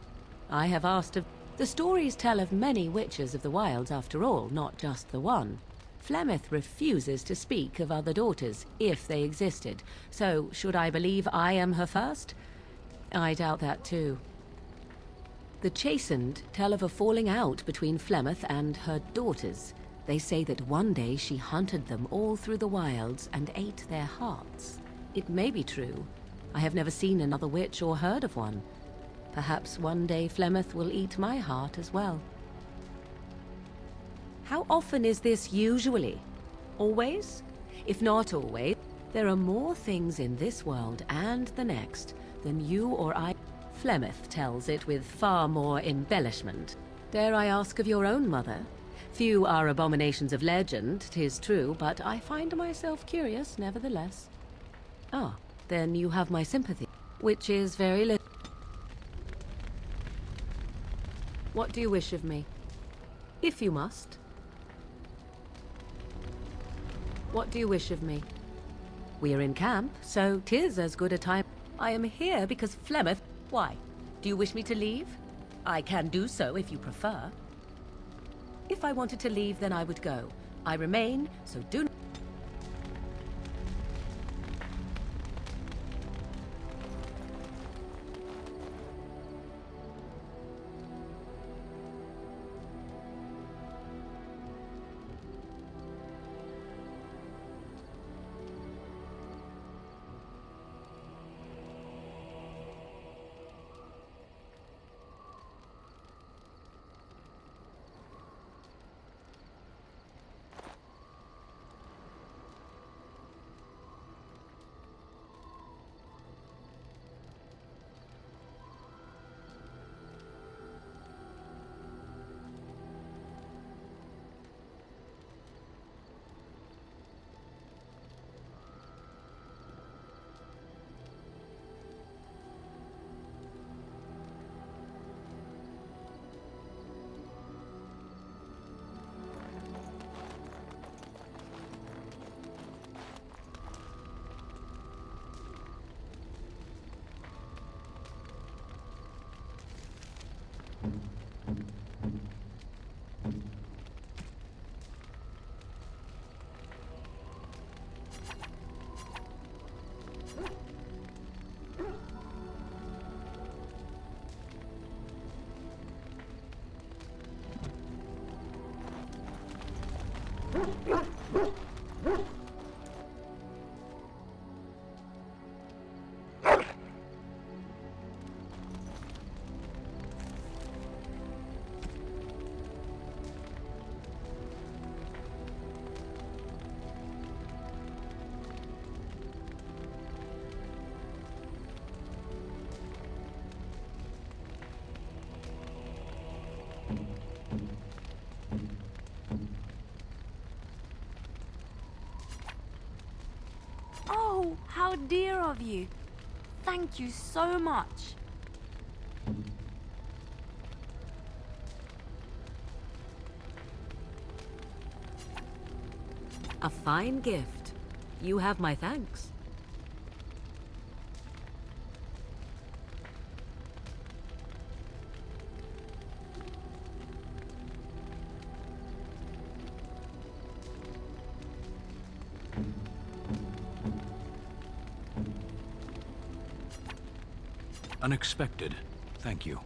I have asked of... The stories tell of many witches of the wilds after all, not just the one. Flemeth refuses to speak of other daughters, if they existed. So, should I believe I am her first? I doubt that too. The Chastened tell of a falling out between Flemeth and her daughters. They say that one day she hunted them all through the wilds and ate their hearts. It may be true. I have never seen another witch or heard of one. Perhaps one day Flemeth will eat my heart as well. How often is this usually? Always? If not always, there are more things in this world and the next than you or I... Flemeth tells it with far more embellishment. Dare I ask of your own mother? Few are abominations of legend, 'tis true, but I find myself curious nevertheless. Ah, then you have my sympathy, which is very little. What do you wish of me? If you must. What do you wish of me? We are in camp, so 'tis as good a time. I am here because Flemeth... Why? Do you wish me to leave? I can do so if you prefer. If I wanted to leave, then I would go. I remain, so do not... Oh, how dear of you. Thank you so much. A fine gift. You have my thanks. Unexpected. Thank you.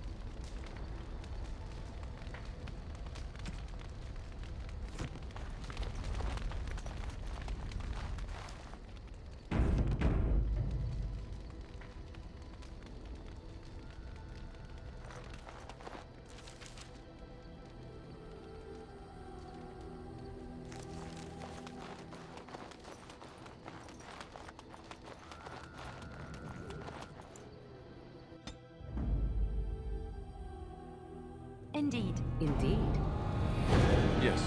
Indeed. Indeed. Yes.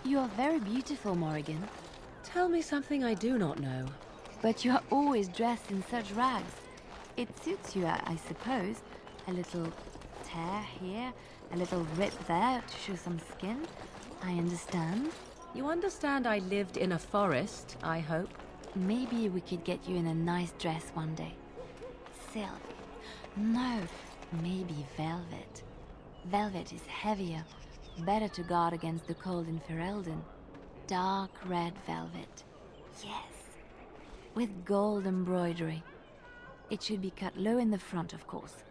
You are very beautiful, Morrigan. Tell me something I do not know. But you are always dressed in such rags. It suits you, I suppose. A little tear here, a little rip there to show some skin. I understand. You understand I lived in a forest, I hope? Maybe we could get you in a nice dress one day. Silk. No, maybe velvet. Velvet is heavier, better to guard against the cold in Ferelden. Dark red velvet. Yes. With gold embroidery. It should be cut low in the front, of course.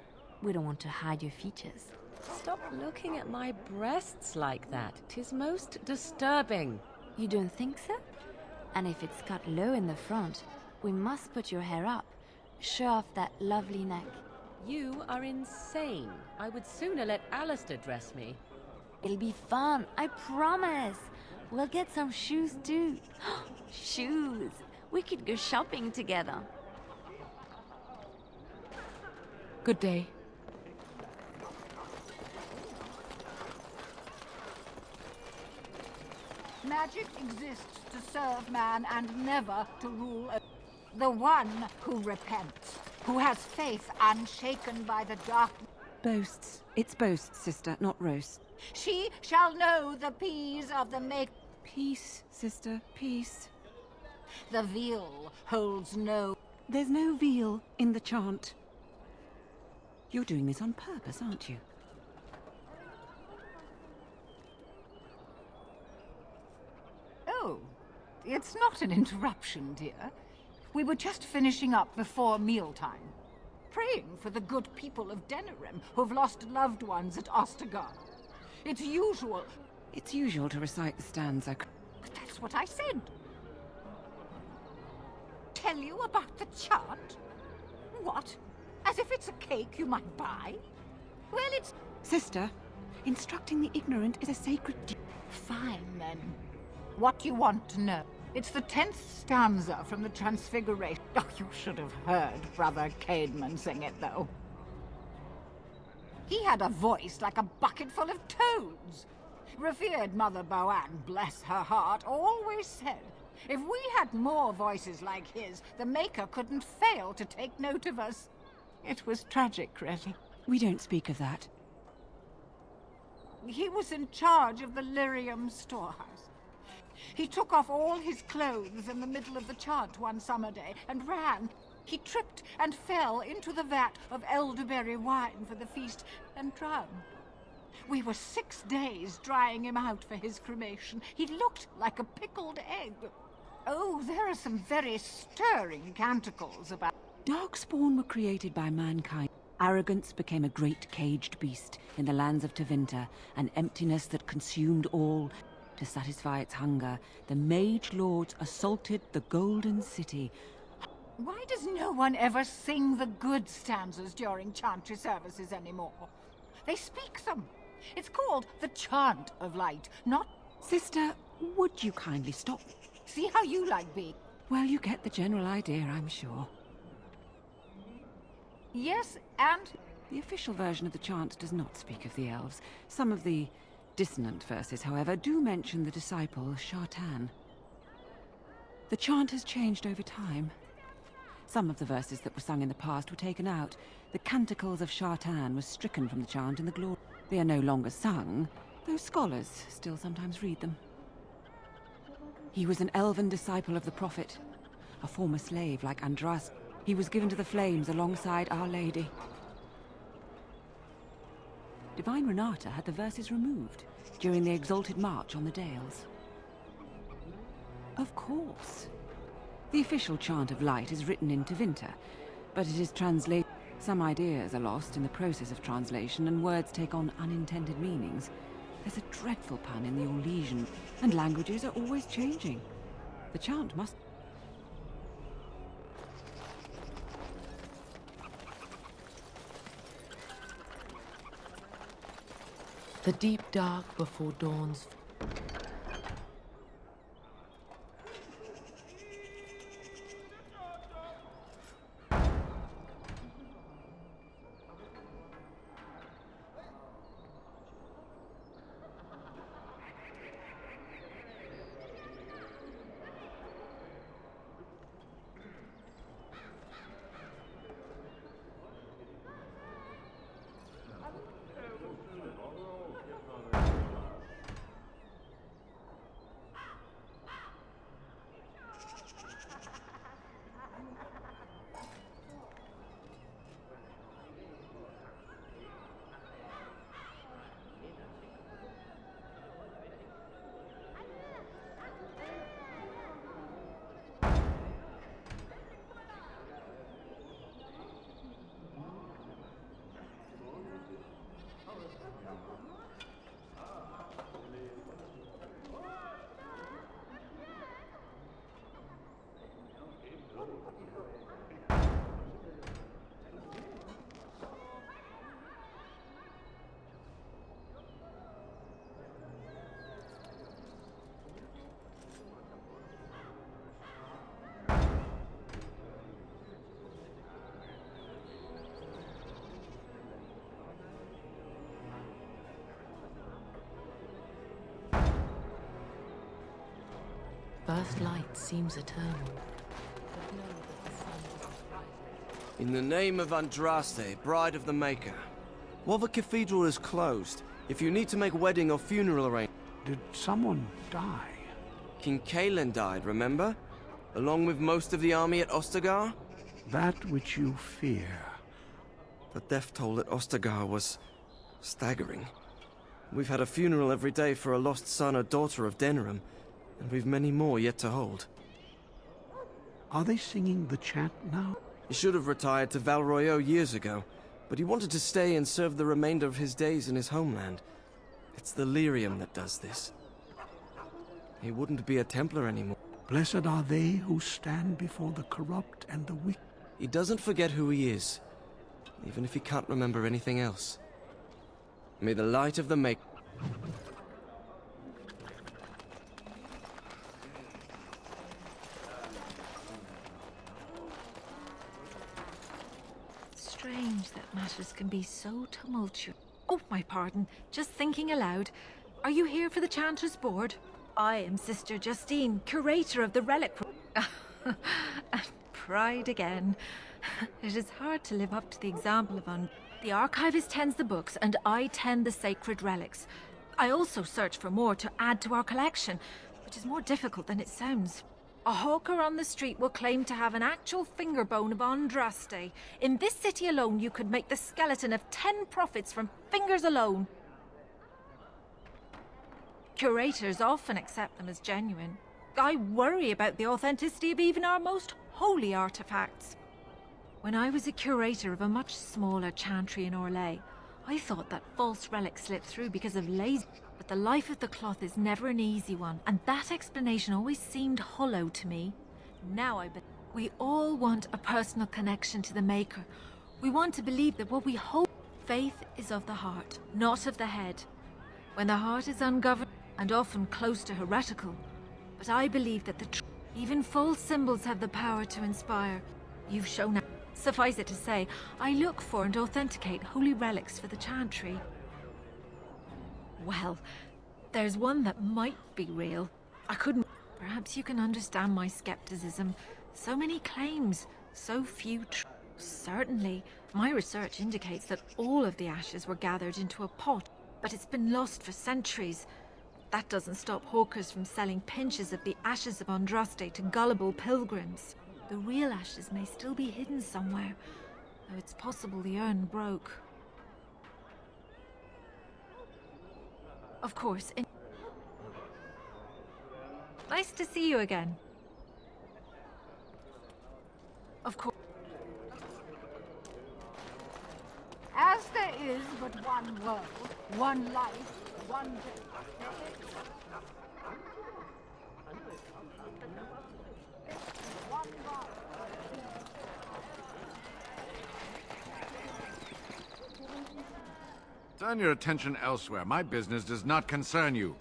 We don't want to hide your features. Stop looking at my breasts like that. 'Tis most disturbing. You don't think so? And if it's cut low in the front, we must put your hair up. Show off that lovely neck. You are insane. I would sooner let Alistair dress me. It'll be fun, I promise. We'll get some shoes too. Shoes! We could go shopping together. Good day. Magic exists to serve man and never to rule. The one who repents, who has faith unshaken by the dark. Boasts. It's boasts, sister, not roast. She shall know the peas of the make. Peace, sister, peace. The veal holds no. There's no veal in the chant. You're doing this on purpose, aren't you? Oh, it's not an interruption, dear. We were just finishing up before mealtime, praying for the good people of Denerim who've lost loved ones at Ostergard. It's usual. It's usual to recite the stanza. But that's what I said. Tell you about the chant? What? As if it's a cake you might buy? Well, it's... Sister, instructing the ignorant is a sacred Fine, then. What do you want to know? It's the 10th stanza from the Transfiguration. Oh, you should have heard Brother Caedmon sing it, though. He had a voice like a bucket full of toads. Revered Mother Boanne, bless her heart, always said, if we had more voices like his, the Maker couldn't fail to take note of us. It was tragic, really. We don't speak of that. He was in charge of the lyrium storehouse. He took off all his clothes in the middle of the chant one summer day and ran. He tripped and fell into the vat of elderberry wine for the feast and drowned. We were 6 days drying him out for his cremation. He looked like a pickled egg. Oh, there are some very stirring canticles about... Darkspawn were created by mankind. Arrogance became a great caged beast in the lands of Tevinter, an emptiness that consumed all. To satisfy its hunger, the mage lords assaulted the Golden City. Why does no one ever sing the good stanzas during chantry services anymore? They speak them. It's called the Chant of Light, not... Sister, would you kindly stop? See how you like being... Well, you get the general idea, I'm sure. Yes, and... The official version of the chant does not speak of the elves. Some of the dissonant verses, however, do mention the disciple, Shartan. The chant has changed over time. Some of the verses that were sung in the past were taken out. The canticles of Shartan were stricken from the chant in the glory. They are no longer sung, though scholars still sometimes read them. He was an elven disciple of the prophet, a former slave like Andras. He was given to the flames alongside Our Lady. Divine Renata had the verses removed during the exalted march on the Dales. Of course. The official chant of light is written in Tevinter, but it is translated. Some ideas are lost in the process of translation, and words take on unintended meanings. There's a dreadful pun in the Orlesian, and languages are always changing. The chant must... The deep dark before dawn's... First light seems eternal. In the name of Andraste, bride of the Maker. While the cathedral is closed, if you need to make wedding or funeral arrangements... Did someone die? King Kalen died, remember? Along with most of the army at Ostagar? That which you fear. The death toll at Ostagar was... staggering. We've had a funeral every day for a lost son or daughter of Denerim, and we've many more yet to hold. Are they singing the chant now? He should have retired to Valroyo years ago, but he wanted to stay and serve the remainder of his days in his homeland. It's the lyrium that does this. He wouldn't be a Templar anymore. Blessed are they who stand before the corrupt and the wicked. He doesn't forget who he is, even if he can't remember anything else. May the light of the Maker... Strange that matters can be so tumultuous. Oh, my pardon. Just thinking aloud. Are you here for the Chanter's Board? I am Sister Justine, curator of the relic... And pride again. It is hard to live up to the example of The archivist tends the books, and I tend the sacred relics. I also search for more to add to our collection, which is more difficult than it sounds. A hawker on the street will claim to have an actual finger bone of Andraste. In this city alone, you could make the skeleton of 10 prophets from fingers alone. Curators often accept them as genuine. I worry about the authenticity of even our most holy artifacts. When I was a curator of a much smaller chantry in Orlais, I thought that false relics slipped through because of lazy. But the life of the cloth is never an easy one, and that explanation always seemed hollow to me. Now I bet we all want a personal connection to the Maker. We want to believe that what we hope. Faith is of the heart, not of the head. When the heart is ungoverned and often close to heretical. But I believe that even false symbols have the power to inspire. You've shown that. Suffice it to say, I look for and authenticate holy relics for the chantry. Well, there's one that might be real. I couldn't. Perhaps you can understand my skepticism. So many claims, so few truths. Certainly, my research indicates that all of the ashes were gathered into a pot, but it's been lost for centuries. That doesn't stop hawkers from selling pinches of the ashes of Andraste to gullible pilgrims. The real ashes may still be hidden somewhere, though it's possible the urn broke. Of course, nice to see you again. Of course. As there is but one world, one life, one day. Turn your attention elsewhere. My business does not concern you.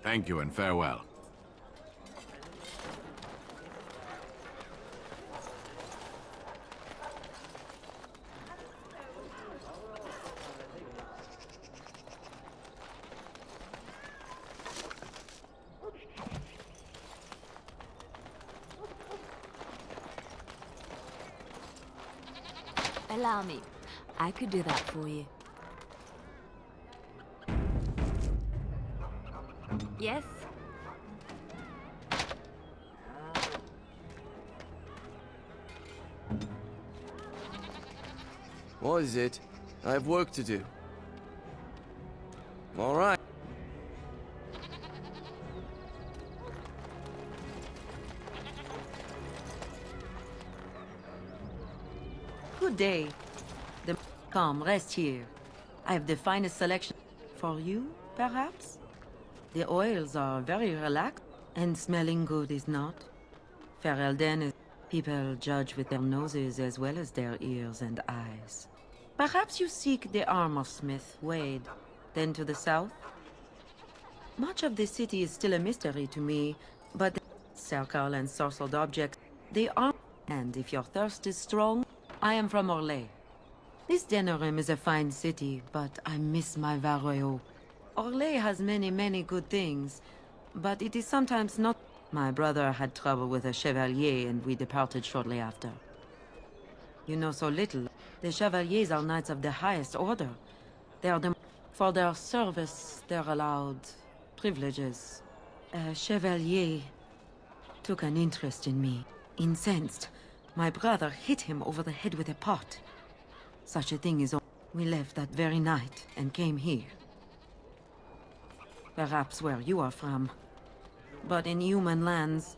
Thank you and farewell. Allow me. I could do that for you. Yes? What is it? I have work to do. All right. Good day. Come, rest here. I have the finest selection for you, perhaps? The oils are very relaxed, and smelling good is not. Ferelden is people judge with their noses as well as their ears and eyes. Perhaps you seek the armor smith, Wade. Then to the south? Much of the city is still a mystery to me, but the circle and sorcered objects, they are. And if your thirst is strong, I am from Orlais. This Denerim is a fine city, but I miss my Varoyo. Orlais has many, many good things, but it is sometimes not. My brother had trouble with a chevalier, and we departed shortly after. You know so little. The chevaliers are knights of the highest order. They are for their service, they're allowed privileges. A chevalier took an interest in me. Incensed, my brother hit him over the head with a pot. Such a thing is. We left that very night and came here. Perhaps where you are from. But in human lands,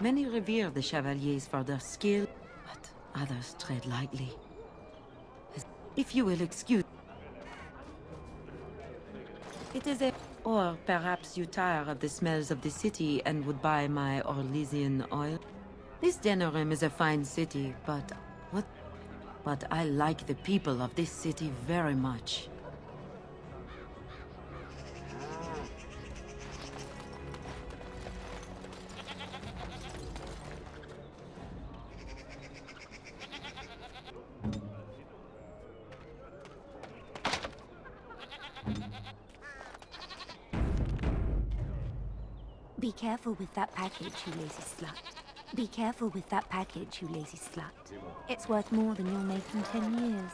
many revere the chevaliers for their skill, but others tread lightly. If you will excuse. It is a. Or perhaps you tire of the smells of the city and would buy my Orlesian oil? This Denerim is a fine city, but what? But I like the people of this city very much. Be careful with that package, you lazy slut. Be careful with that package, you lazy slut. It's worth more than you'll make in 10 years.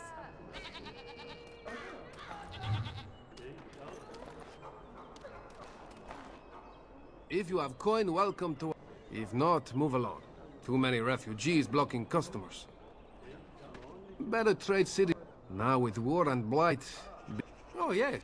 If you have coin, welcome to... If not, move along. Too many refugees blocking customers. Better trade city. Now with war and blight... Oh, yes.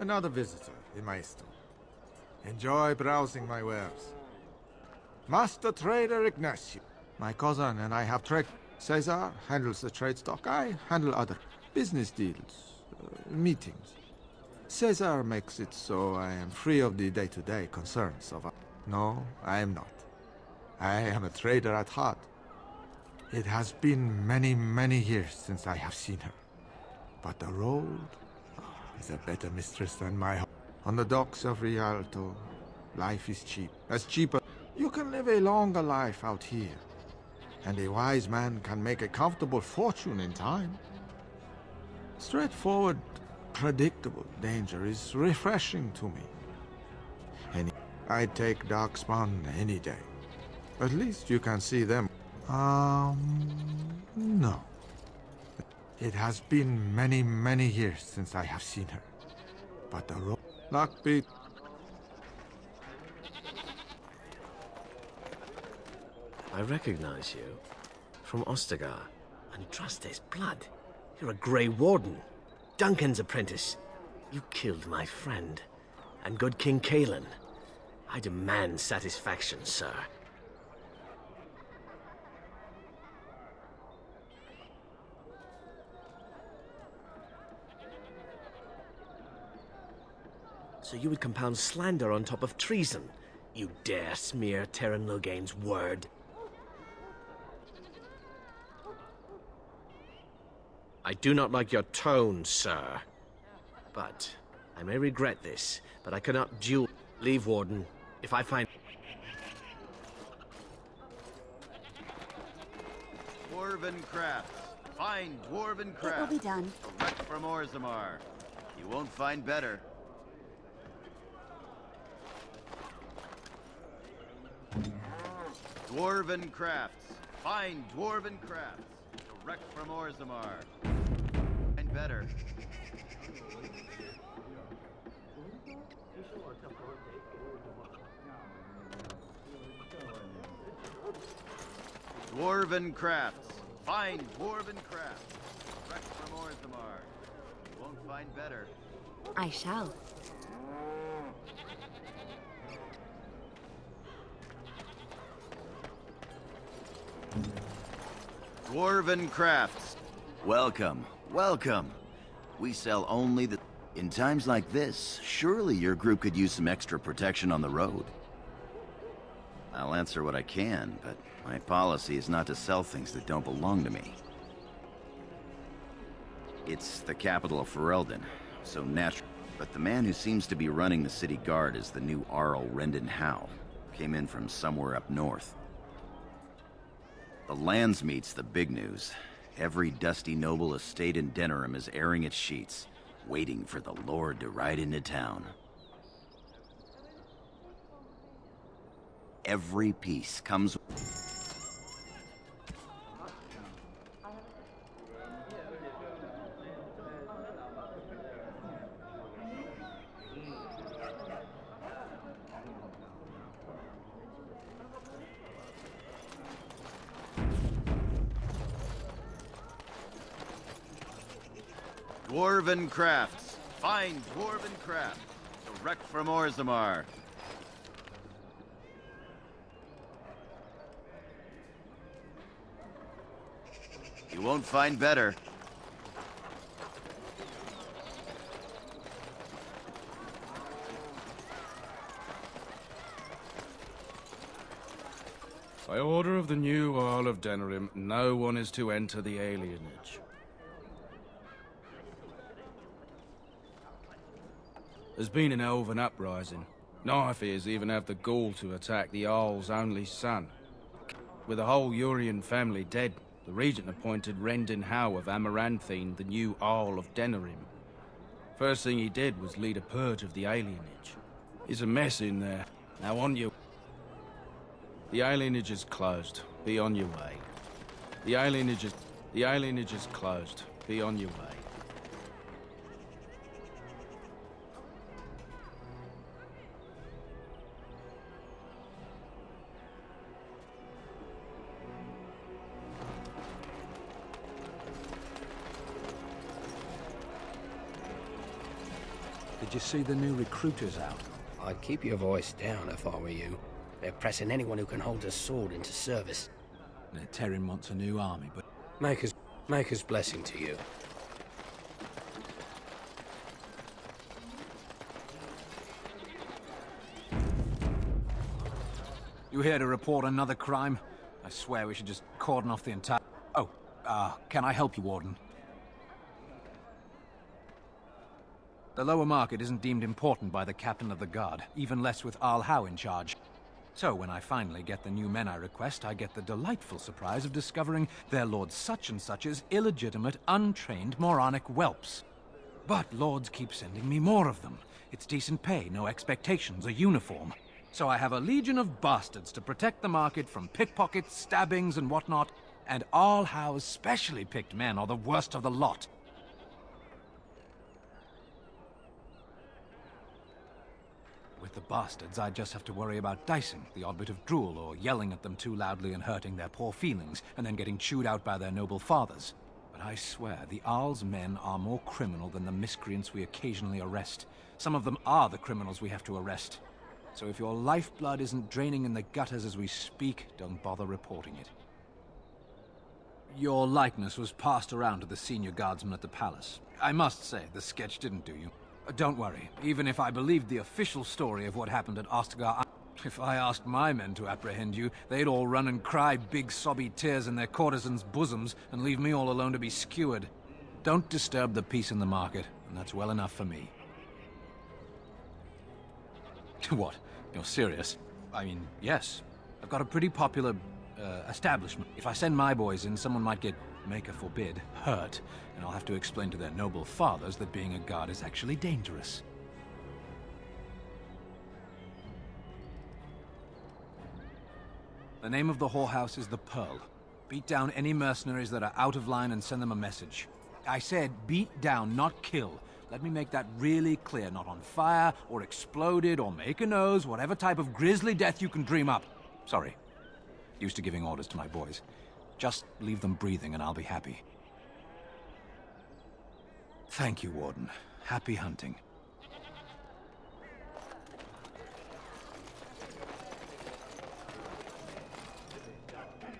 Another visitor in my store. Enjoy browsing my wares. Master Trader Ignacio. My cousin and I have trade. Caesar handles the trade stock. I handle other business deals, meetings. Caesar makes it so I am free of the day-to-day concerns of... No, I am not. I am a trader at heart. It has been many, many years since I have seen her. But the road is a better mistress than my home. On the docks of Rialto, life is cheap. As cheap as... You can live a longer life out here. And a wise man can make a comfortable fortune in time. Straightforward, predictable danger is refreshing to me. And I'd take Darkspawn any day. At least you can see them. No. It has been many, many years since I have seen her. But the road... Luck be... I recognize you. From Ostagar. And trust his blood. You're a Grey Warden. Duncan's apprentice. You killed my friend. And good King Cailan. I demand satisfaction, sir. So you would compound slander on top of treason? You dare smear Terran Loghain's word? I do not like your tone, sir. But I may regret this, but I cannot duel. Leave, Warden. If I find... Dwarven crafts. Fine dwarven crafts. It will be done. Direct from Orzammar. You won't find better. Dwarven crafts. Fine dwarven crafts. Direct from Orzammar. And better. Dwarven crafts. Fine dwarven crafts. Direct from Orzammar. You won't find better. I shall. Dwarven crafts. Welcome, welcome. We sell only the... In times like this, surely your group could use some extra protection on the road. I'll answer what I can, but my policy is not to sell things that don't belong to me. It's the capital of Ferelden, so natural. But the man who seems to be running the city guard is the new Arl Rendon Howe. Came in from somewhere up north. The Landsmeet's the big news. Every dusty noble estate in Denerim is airing its sheets, waiting for the Lord to ride into town. Every piece comes... Dwarven crafts. Fine dwarven crafts. Direct from Orzammar. You won't find better. By order of the new Earl of Denerim, no one is to enter the alienage. There's been an elven uprising. Knifeears even have the gall to attack the Jarl's only son. With the whole Urian family dead, the regent appointed Rendon Howe of Amaranthine the new Jarl of Denerim. First thing he did was lead a purge of the alienage. It's a mess in there. Now on you. The alienage is closed. Be on your way. The alienage is closed. Be on your way. The Did you see the new recruiters out? I'd keep your voice down if I were you. They're pressing anyone who can hold a sword into service. Denerim wants a new army, but... Maker's blessing to you. You here to report another crime? I swear we should just cordon off the entire... Oh, can I help you, Warden? The lower market isn't deemed important by the captain of the guard, even less with Al Howe in charge. So when I finally get the new men I request, I get the delightful surprise of discovering their Lord Such-and-Such's illegitimate, untrained, moronic whelps. But lords keep sending me more of them. It's decent pay, no expectations, a uniform. So I have a legion of bastards to protect the market from pickpockets, stabbings, and whatnot, and Al Howe's specially picked men are the worst of the lot. With the bastards, I just have to worry about dicing, the odd bit of drool, or yelling at them too loudly and hurting their poor feelings, and then getting chewed out by their noble fathers. But I swear, the Arl's men are more criminal than the miscreants we occasionally arrest. Some of them are the criminals we have to arrest. So if your lifeblood isn't draining in the gutters as we speak, don't bother reporting it. Your likeness was passed around to the senior guardsman at the palace. I must say, the sketch didn't do you. Don't worry, even if I believed the official story of what happened at Ostagar, if I asked my men to apprehend you, they'd all run and cry big sobby tears in their courtesans' bosoms and leave me all alone to be skewered. Don't disturb the peace in the market, and that's well enough for me. What? You're serious? I mean, yes. I've got a pretty popular, establishment. If I send my boys in, someone might get, Maker forbid, hurt, and I'll have to explain to their noble fathers that being a guard is actually dangerous. The name of the whorehouse is the Pearl. Beat down any mercenaries that are out of line and send them a message. I said beat down, not kill. Let me make that really clear. Not on fire, or exploded, or make a nose, whatever type of grisly death you can dream up. Sorry. Used to giving orders to my boys. Just leave them breathing and I'll be happy. Thank you, Warden. Happy hunting.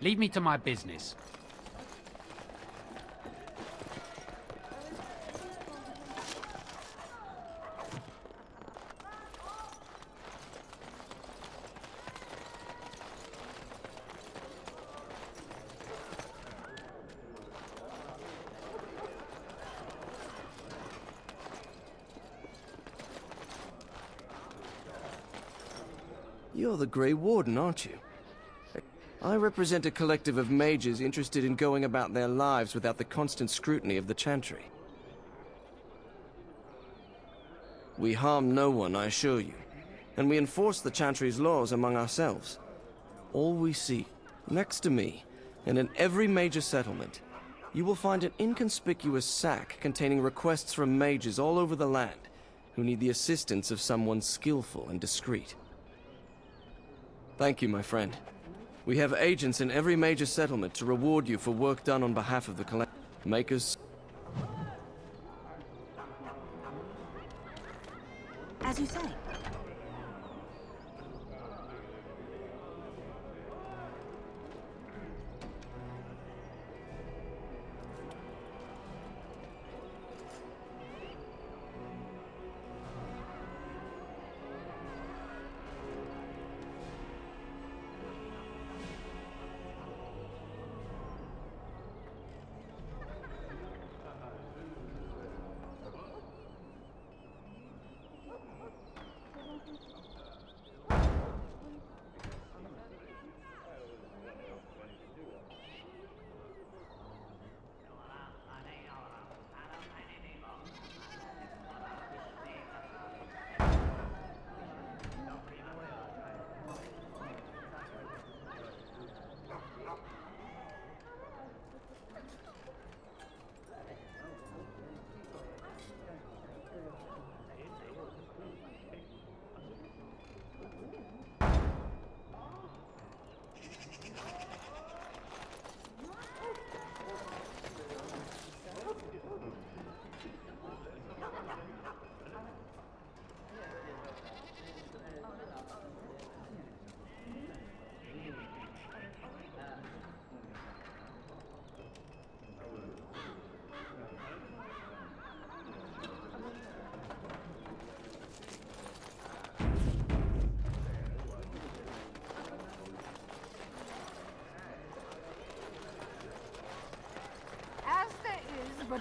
Leave me to my business. You're the Grey Warden, aren't you? I represent a collective of mages interested in going about their lives without the constant scrutiny of the Chantry. We harm no one, I assure you, and we enforce the Chantry's laws among ourselves. All we see, next to me, and in every major settlement, you will find an inconspicuous sack containing requests from mages all over the land who need the assistance of someone skillful and discreet. Thank you, my friend. We have agents in every major settlement to reward you for work done on behalf of the collective. Makers. As you say.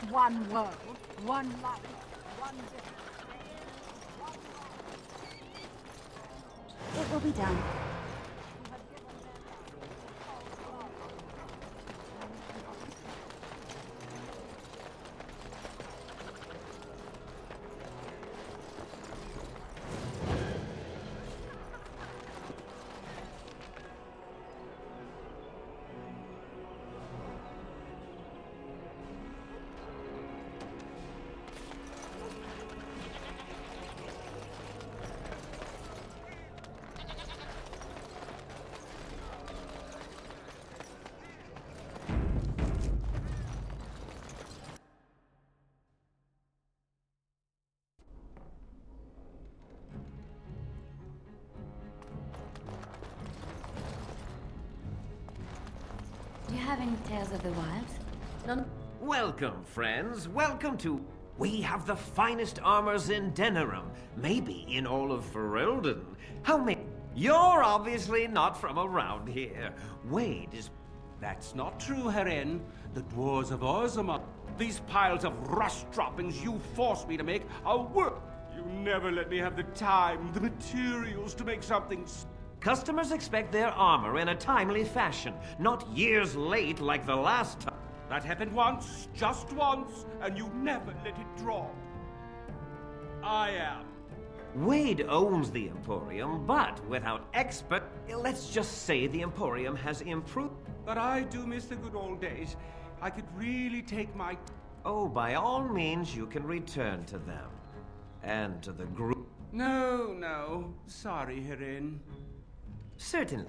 but one world, one life, one day. It will be done. Do you have any tales of the wilds? None. Welcome, friends. Welcome to... We have the finest armors in Denerim. Maybe in all of Ferelden. How many... You're obviously not from around here. Wade is... That's not true, Herin. The dwarves of Orzammar. These piles of rust droppings you forced me to make are work. You never let me have the time, the materials to make something... Customers expect their armor in a timely fashion, not years late like the last time. That happened once, just once, and you never let it drop. I am. Wade owns the Emporium, but without expert... Let's just say the Emporium has improved. But I do miss the good old days. I could really take my... Oh, by all means, you can return to them. And to the group. No. Sorry, Herin. Certainly.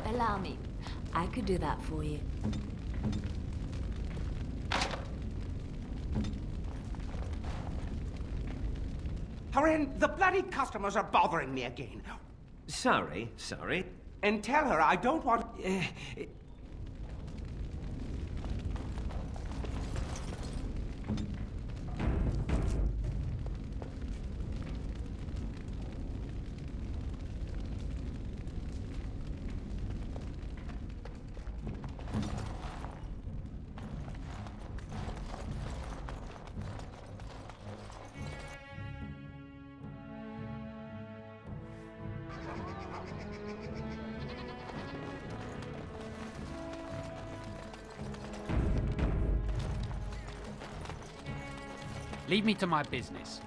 Allow me. I could do that for you. Herin, the bloody customers are bothering me again. Sorry. And tell her I don't want... Leave me to my business.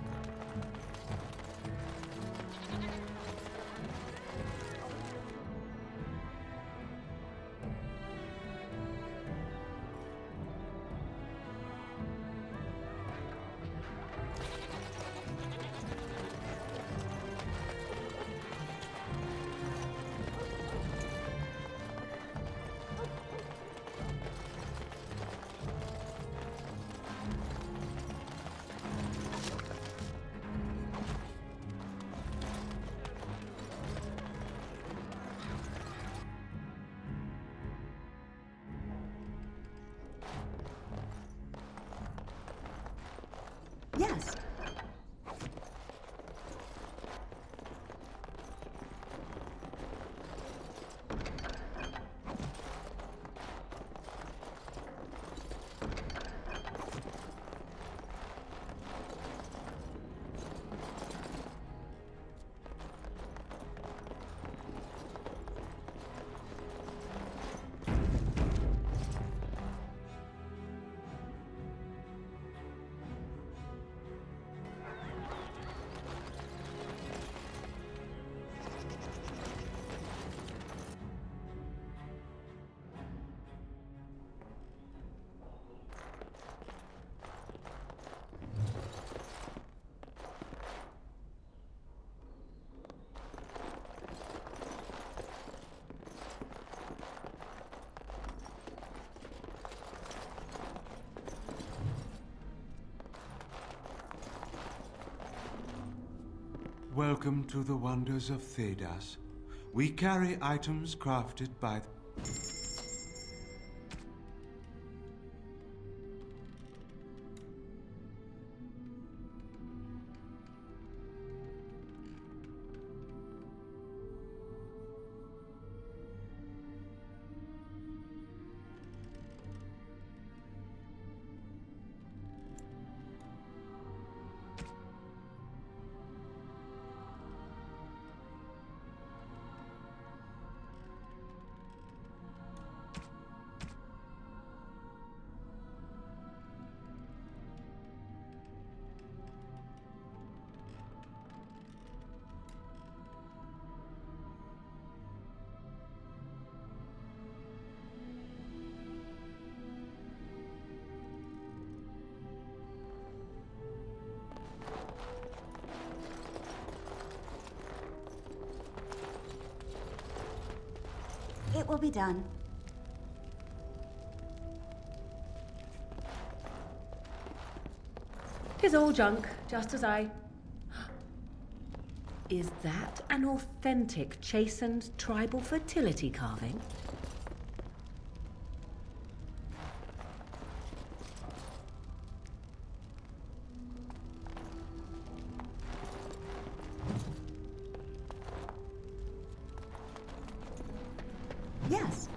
Yes. Welcome to the wonders of Thedas. We carry items crafted by... It will be done. Tis all junk, just as I... Is that an authentic chastened tribal fertility carving? Yes.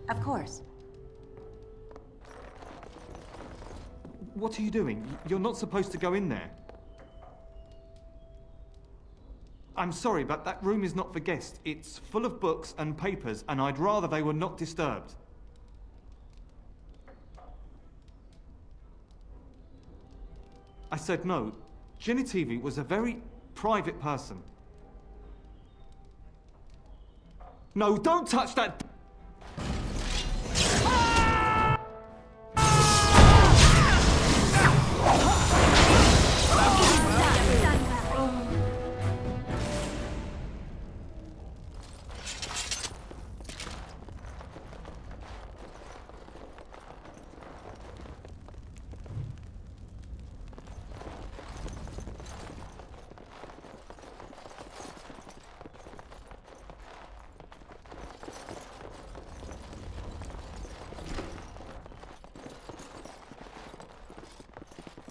Of course. What are you doing? You're not supposed to go in there. I'm sorry, but that room is not for guests. It's full of books and papers, and I'd rather they were not disturbed. I said no. Genitivi was a very private person. No, don't touch that!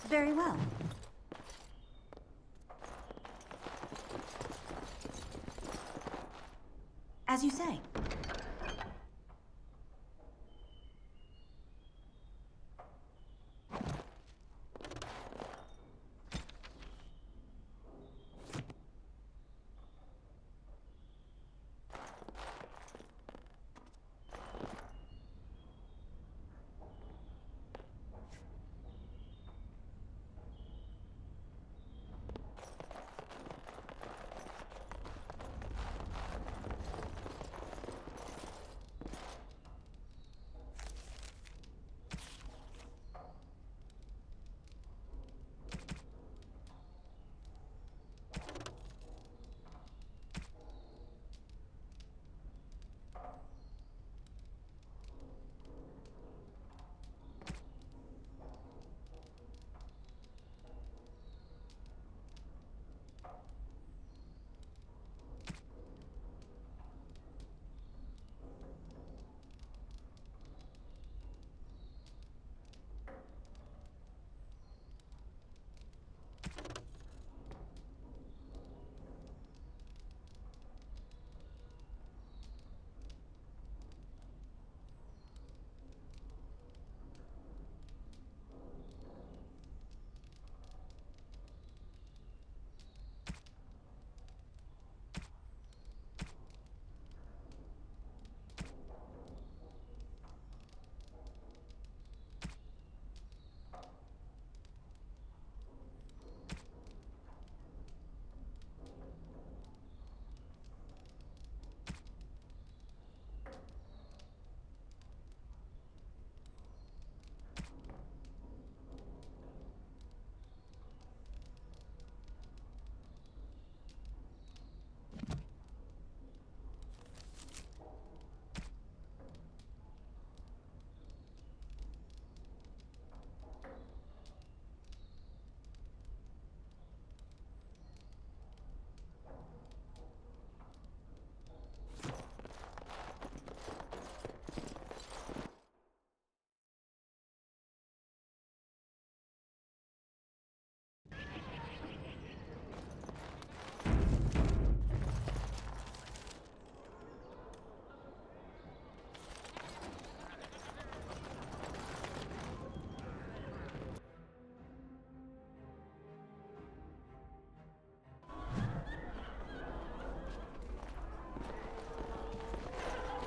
Very well. As you say.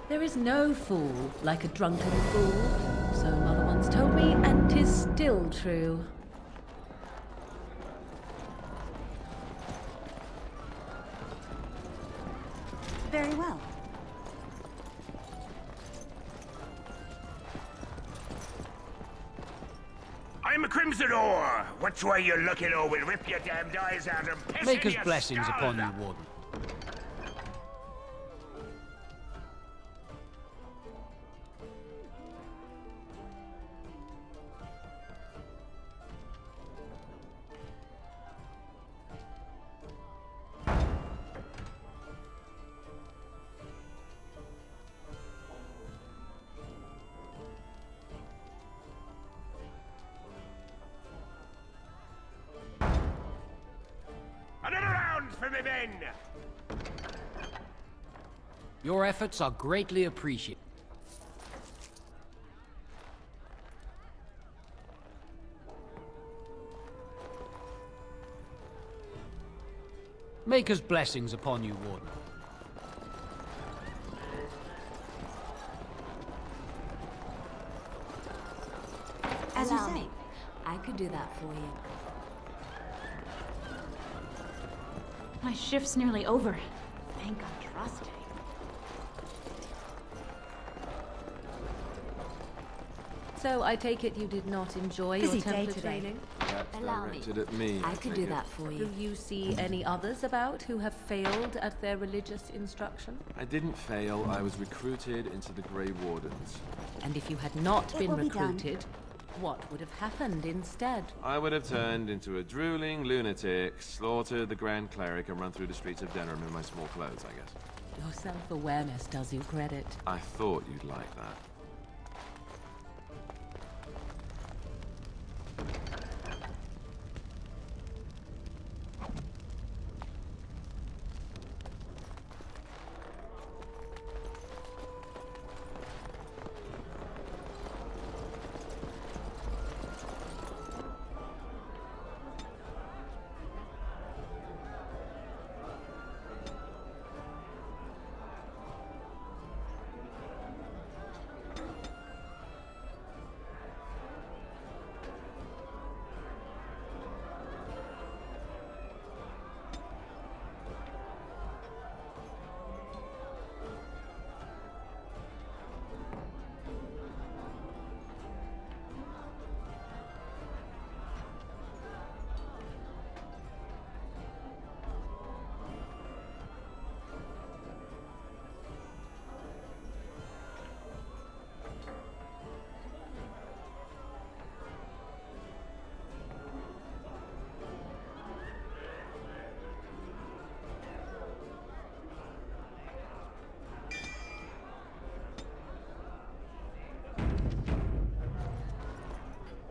There is no fool like a drunken fool. So Mother once told me, and 'tis still true. Very well. I'm a Crimson Ore. Which way you're looking, or we'll rip your damned eyes out and piss in Maker's your blessings skull. upon you, Warden. Another round for me men. Your efforts are greatly appreciated. Maker's blessings upon you, Warden. As you Allow say. me. I could do that for you. My shift's nearly over. Thank God, trusting. So I take it you did not enjoy Busy your day Templar today. training? Allow me. Directed at me. I could do that for you. Do you see any others about who have failed at their religious instruction? I didn't fail. I was recruited into the Grey Wardens. And if you had not It been will be done. recruited, what would have happened instead? I would have turned into a drooling lunatic, slaughtered the Grand Cleric, and run through the streets of Denerim in my small clothes, I guess. Your self-awareness does you credit. I thought you'd like that.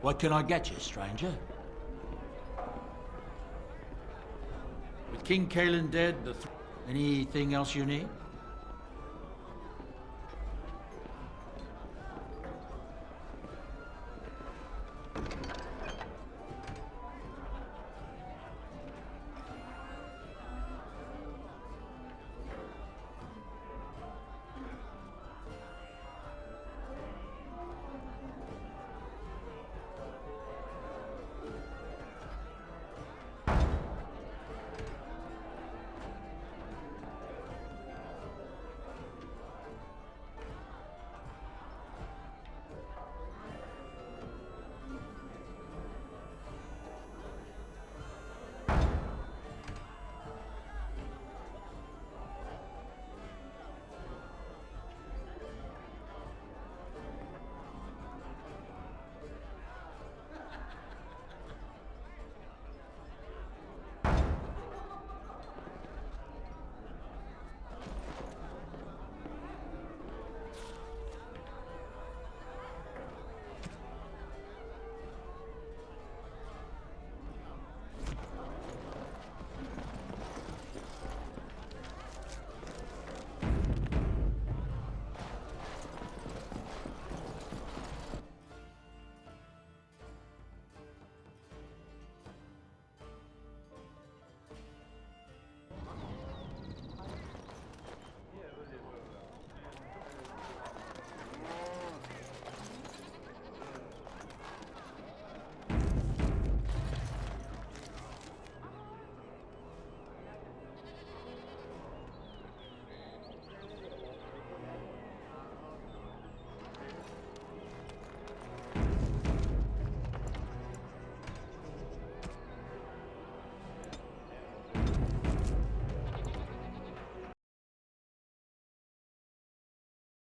What can I get you, stranger? With King Kalen dead, anything else you need?